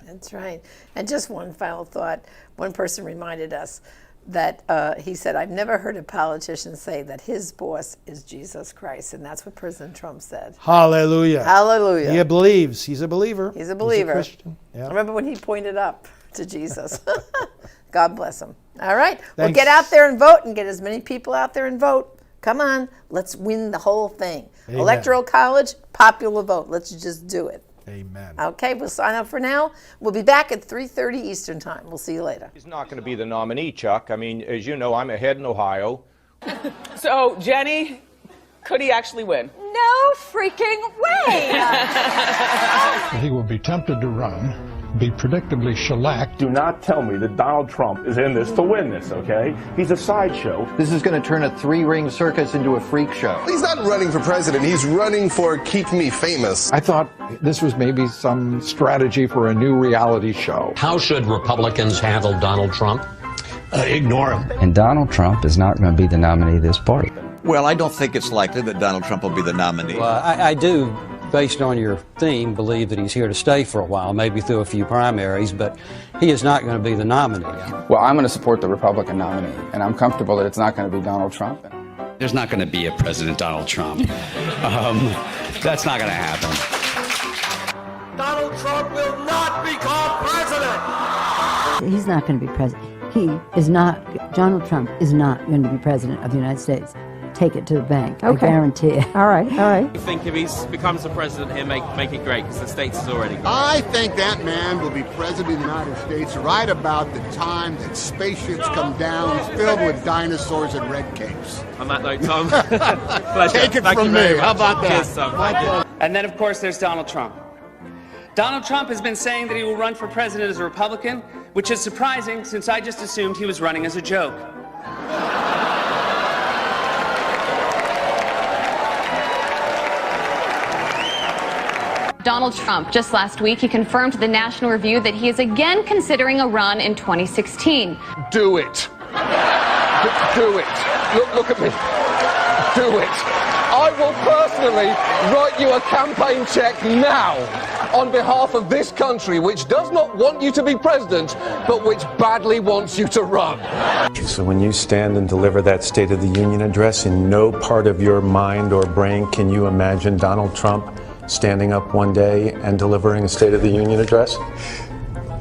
That's right. And just one final thought. One person reminded us that he said, I've never heard a politician say that his boss is Jesus Christ. And that's what President Trump said. Hallelujah. Hallelujah. He believes. He's a believer. He's a believer. He's a Christian. Yeah. I remember when he pointed up to Jesus. God bless him. All right. Thanks. Well, get out there and vote and get as many people out there and vote. Come on. Let's win the whole thing. Amen. Electoral college, popular vote. Let's just do it. Amen. Okay, we'll sign up for now. We'll be back at 3:30 Eastern Time. We'll see you later. He's not going to be the nominee, Chuck. I mean, as you know, I'm ahead in Ohio. So, Jenny, could he actually win? No freaking way! He will be tempted to run, be predictably shellacked. Do not tell me that Donald Trump is in this to win this, okay? He's a sideshow. This is going to turn a three-ring circus into a freak show. He's not running for president. He's running for Keep Me Famous. I thought this was maybe some strategy for a new reality show. How should Republicans handle Donald Trump? Ignore him. And Donald Trump is not going to be the nominee of this party. Well, I don't think it's likely that Donald Trump will be the nominee. Well, I do, based on your theme, believe that he's here to stay for a while, maybe through a few primaries, but he is not going to be the nominee. Well, I'm going to support the Republican nominee, and I'm comfortable that it's not going to be Donald Trump. There's not going to be a President Donald Trump. That's not going to happen. Donald Trump will not become president. He's not going to be president. Donald Trump is not going to be president of the United States. Take it to the bank. Okay. I guarantee it. All right. I think if he becomes the president, he'll make it great because the states is already great. I think that man will be president of the United States right about the time that spaceships come down filled with dinosaurs and red capes. On that note, Tom, take it from me. How about that? Cheers, Tom. And then, of course, there's Donald Trump. Donald Trump has been saying that he will run for president as a Republican, which is surprising since I just assumed he was running as a joke. Donald Trump, just last week, he confirmed to the National Review that he is again considering a run in 2016. Do it. Do it. Look at me. Do it. I will personally write you a campaign check now on behalf of this country, which does not want you to be president, but which badly wants you to run. So when you stand and deliver that State of the Union address, in no part of your mind or brain can you imagine Donald Trump standing up one day and delivering a State of the Union address?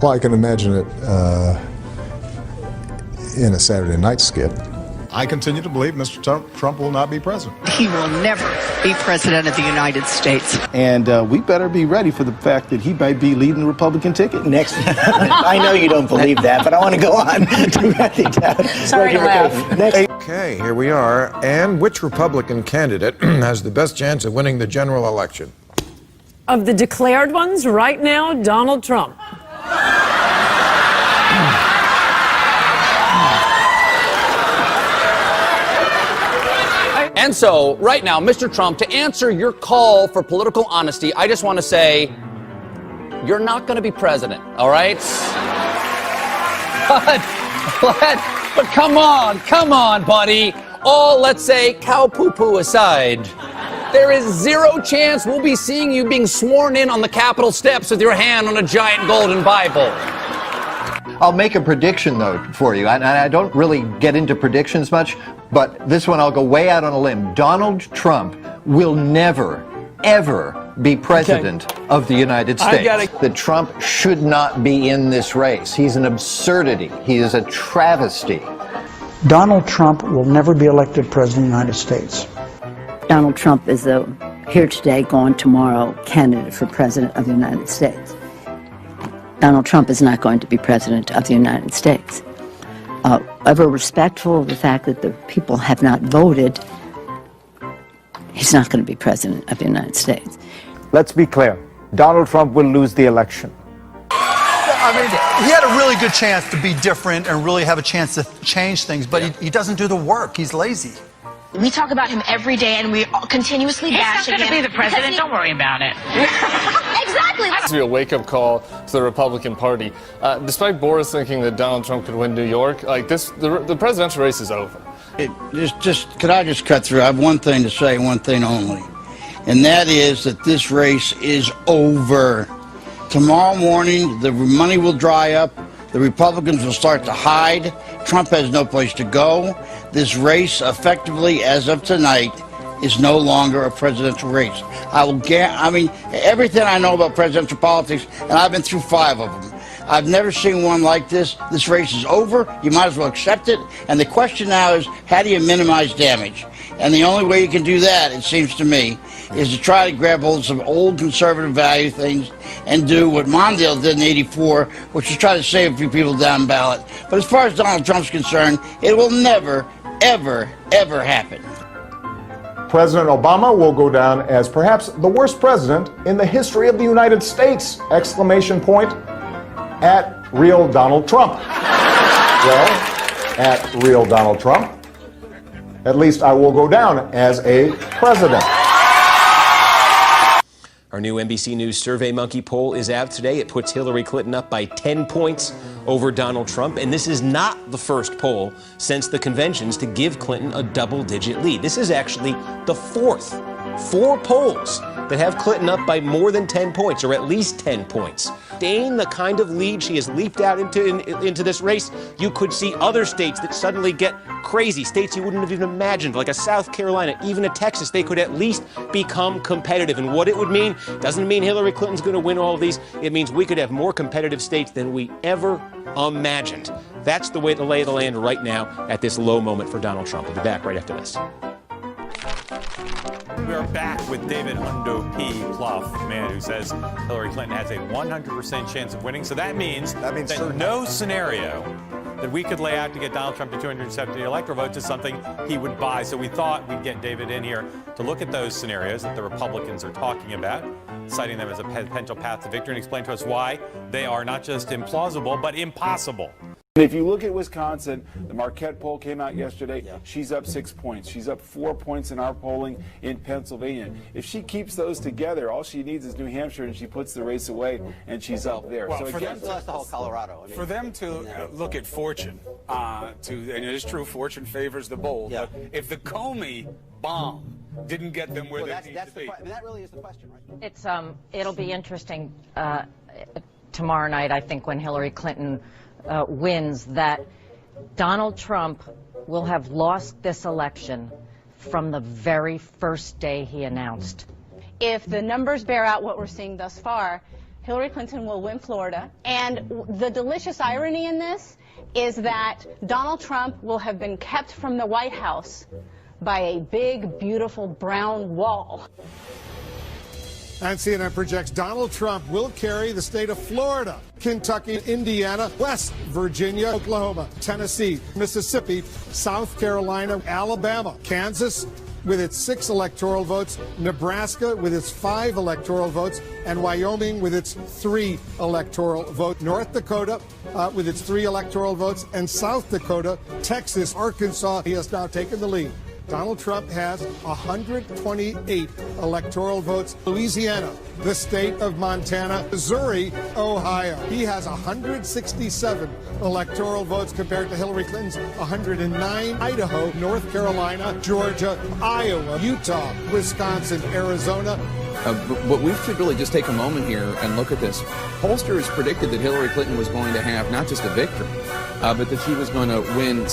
Well, I can imagine it in a Saturday night skit. I continue to believe Mr. Trump will not be president. He will never be president of the United States. And we better be ready for the fact that he might be leading the Republican ticket next. I know you don't believe that, but I want to go on. Sorry to laugh. Okay, here we are. And which Republican candidate has the best chance of winning the general election? Of the declared ones, right now, Donald Trump. And so, right now, Mr. Trump, to answer your call for political honesty, I just want to say, you're not going to be president, all right? But come on, buddy. All, let's say, cow poo-poo aside, there is zero chance we'll be seeing you being sworn in on the Capitol steps with your hand on a giant golden Bible. I'll make a prediction, though, for you. And I don't really get into predictions much, but this one I'll go way out on a limb. Donald Trump will never, ever be president of the United States. That Trump should not be in this race. He's an absurdity. He is a travesty. Donald Trump will never be elected president of the United States. Donald Trump is a here today, gone tomorrow candidate for president of the United States. Donald Trump is not going to be president of the United States. Ever respectful of the fact that the people have not voted, he's not going to be president of the United States. Let's be clear. Donald Trump will lose the election. I mean, he had a really good chance to be different and really have a chance to change things, but he doesn't do the work. He's lazy. We talk about him every day, and we continuously bash him. He's not going to be the president. Don't worry about it. Exactly. It has to be a wake-up call to the Republican Party. Despite Boris thinking that Donald Trump could win New York, like this, the presidential race is over. Could I just cut through? I have one thing to say, one thing only, and that is that this race is over. Tomorrow morning, the money will dry up. The Republicans will start to hide. Trump has no place to go. This race, effectively, as of tonight, is no longer a presidential race. I mean, everything I know about presidential politics, and I've been through 5 of them, I've never seen one like this. This race is over. You might as well accept it. And the question now is, how do you minimize damage? And the only way you can do that, it seems to me, is to try to grab hold of some old conservative value things and do what Mondale did in '84, which is try to save a few people down ballot. But as far as Donald Trump's concerned, it will never, ever, ever happen. President Obama will go down as perhaps the worst president in the history of the United States! Exclamation point at real Donald Trump. Well, at real Donald Trump, at least I will go down as a president. Our new NBC News SurveyMonkey poll is out today. It puts Hillary Clinton up by 10 points over Donald Trump. And this is not the first poll since the conventions to give Clinton a double-digit lead. This is actually the 4th. 4 polls that have Clinton up by more than 10 points, or at least 10 points. Staying the kind of lead she has leaped out into this race, you could see other states that suddenly get crazy, states you wouldn't have even imagined, like a South Carolina, even a Texas. They could at least become competitive. And what it would mean doesn't mean Hillary Clinton's going to win all of these. It means we could have more competitive states than we ever imagined. That's the lay of the land right now at this low moment for Donald Trump. We'll be back right after this. We are back with David Hundo P. Clough, the man who says Hillary Clinton has a 100% chance of winning. So that means that no scenario that we could lay out to get Donald Trump to 270 electoral votes is something he would buy. So we thought we'd get David in here to look at those scenarios that the Republicans are talking about, citing them as a potential path to victory, and explain to us why they are not just implausible, but impossible. And if you look at Wisconsin, the Marquette poll came out yesterday. She's up 6 points. She's up 4 points in our polling in Pennsylvania. If she keeps those together, all she needs is New Hampshire, and she puts the race away, and she's up there. Well, so for again, them, the whole Colorado. For them to look at fortune, and it is true, fortune favors the bold. But if the Comey bomb didn't get them where they need to be, that really is the question, right? It's it'll be interesting tomorrow night. I think when Hillary Clinton wins, that Donald Trump will have lost this election from the very first day he announced. If the numbers bear out what we're seeing thus far, Hillary Clinton will win Florida. And the delicious irony in this is that Donald Trump will have been kept from the White House by a big, beautiful brown wall. And CNN projects Donald Trump will carry the state of Florida, Kentucky, Indiana, West Virginia, Oklahoma, Tennessee, Mississippi, South Carolina, Alabama, Kansas with its 6 electoral votes, Nebraska with its 5 electoral votes, and Wyoming with its 3 electoral votes, North Dakota with its 3 electoral votes, and South Dakota, Texas, Arkansas. He has now taken the lead. Donald Trump has 128 electoral votes. Louisiana, the state of Montana, Missouri, Ohio. He has 167 electoral votes compared to Hillary Clinton's 109. Idaho, North Carolina, Georgia, Iowa, Utah, Wisconsin, Arizona. But we should really just take a moment here and look at this. Pollsters predicted that Hillary Clinton was going to have not just a victory, but that she was going to win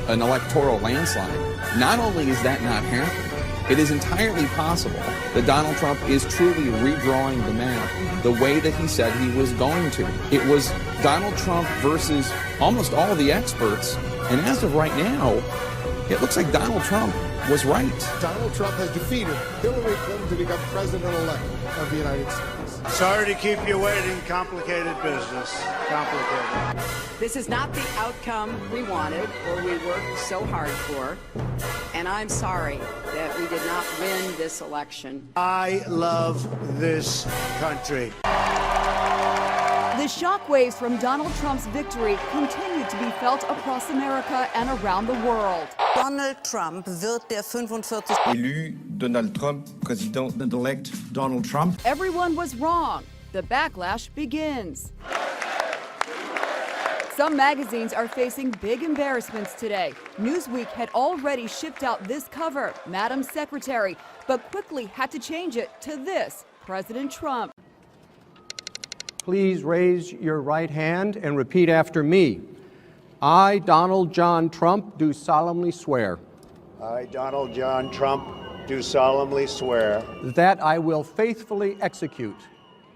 an electoral landslide. Not only is that not happening, It is entirely possible that Donald Trump is truly redrawing the map the way that he said he was going to. It was Donald Trump versus almost all the experts, and as of right now, it looks like Donald Trump was right. Donald Trump has defeated Hillary Clinton to become president-elect of the United States. Sorry to keep you waiting. Complicated business. Complicated. This is not the outcome we wanted or we worked so hard for. And I'm sorry that we did not win this election. I love this country. The shockwaves from Donald Trump's victory continue to be felt across America and around the world. Donald Trump wird der 45. Élu Donald Trump, President-elect Donald Trump. Everyone was wrong. The backlash begins. Some magazines are facing big embarrassments today. Newsweek had already shipped out this cover, Madam Secretary, but quickly had to change it to this, President Trump. Please raise your right hand and repeat after me. I, Donald John Trump, do solemnly swear. I, Donald John Trump, do solemnly swear that I will faithfully execute.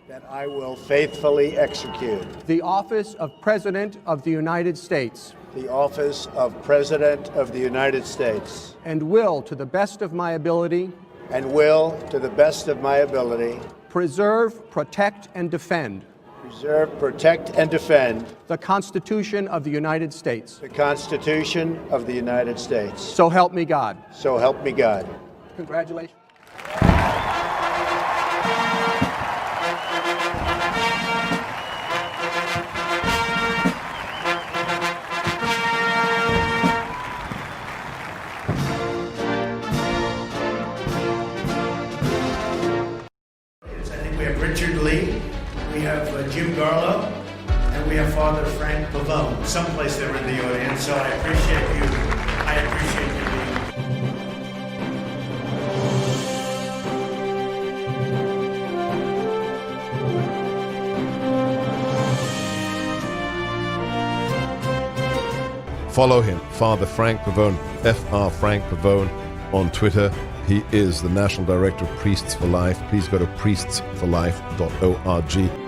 That I will faithfully execute. The office of President of the United States. The office of President of the United States. And will, to the best of my ability. And will, to the best of my ability. Preserve, protect, and defend. Preserve, protect, and defend. The Constitution of the United States. The Constitution of the United States. So help me God. So help me God. Congratulations. We have Richard Lee, we have Jim Garlow, and we have Father Frank Pavone. Someplace they were in the audience, so I appreciate you. I appreciate you being. Follow him, Father Frank Pavone, Fr. Frank Pavone on Twitter. He is the National Director of Priests for Life. Please go to priestsforlife.org.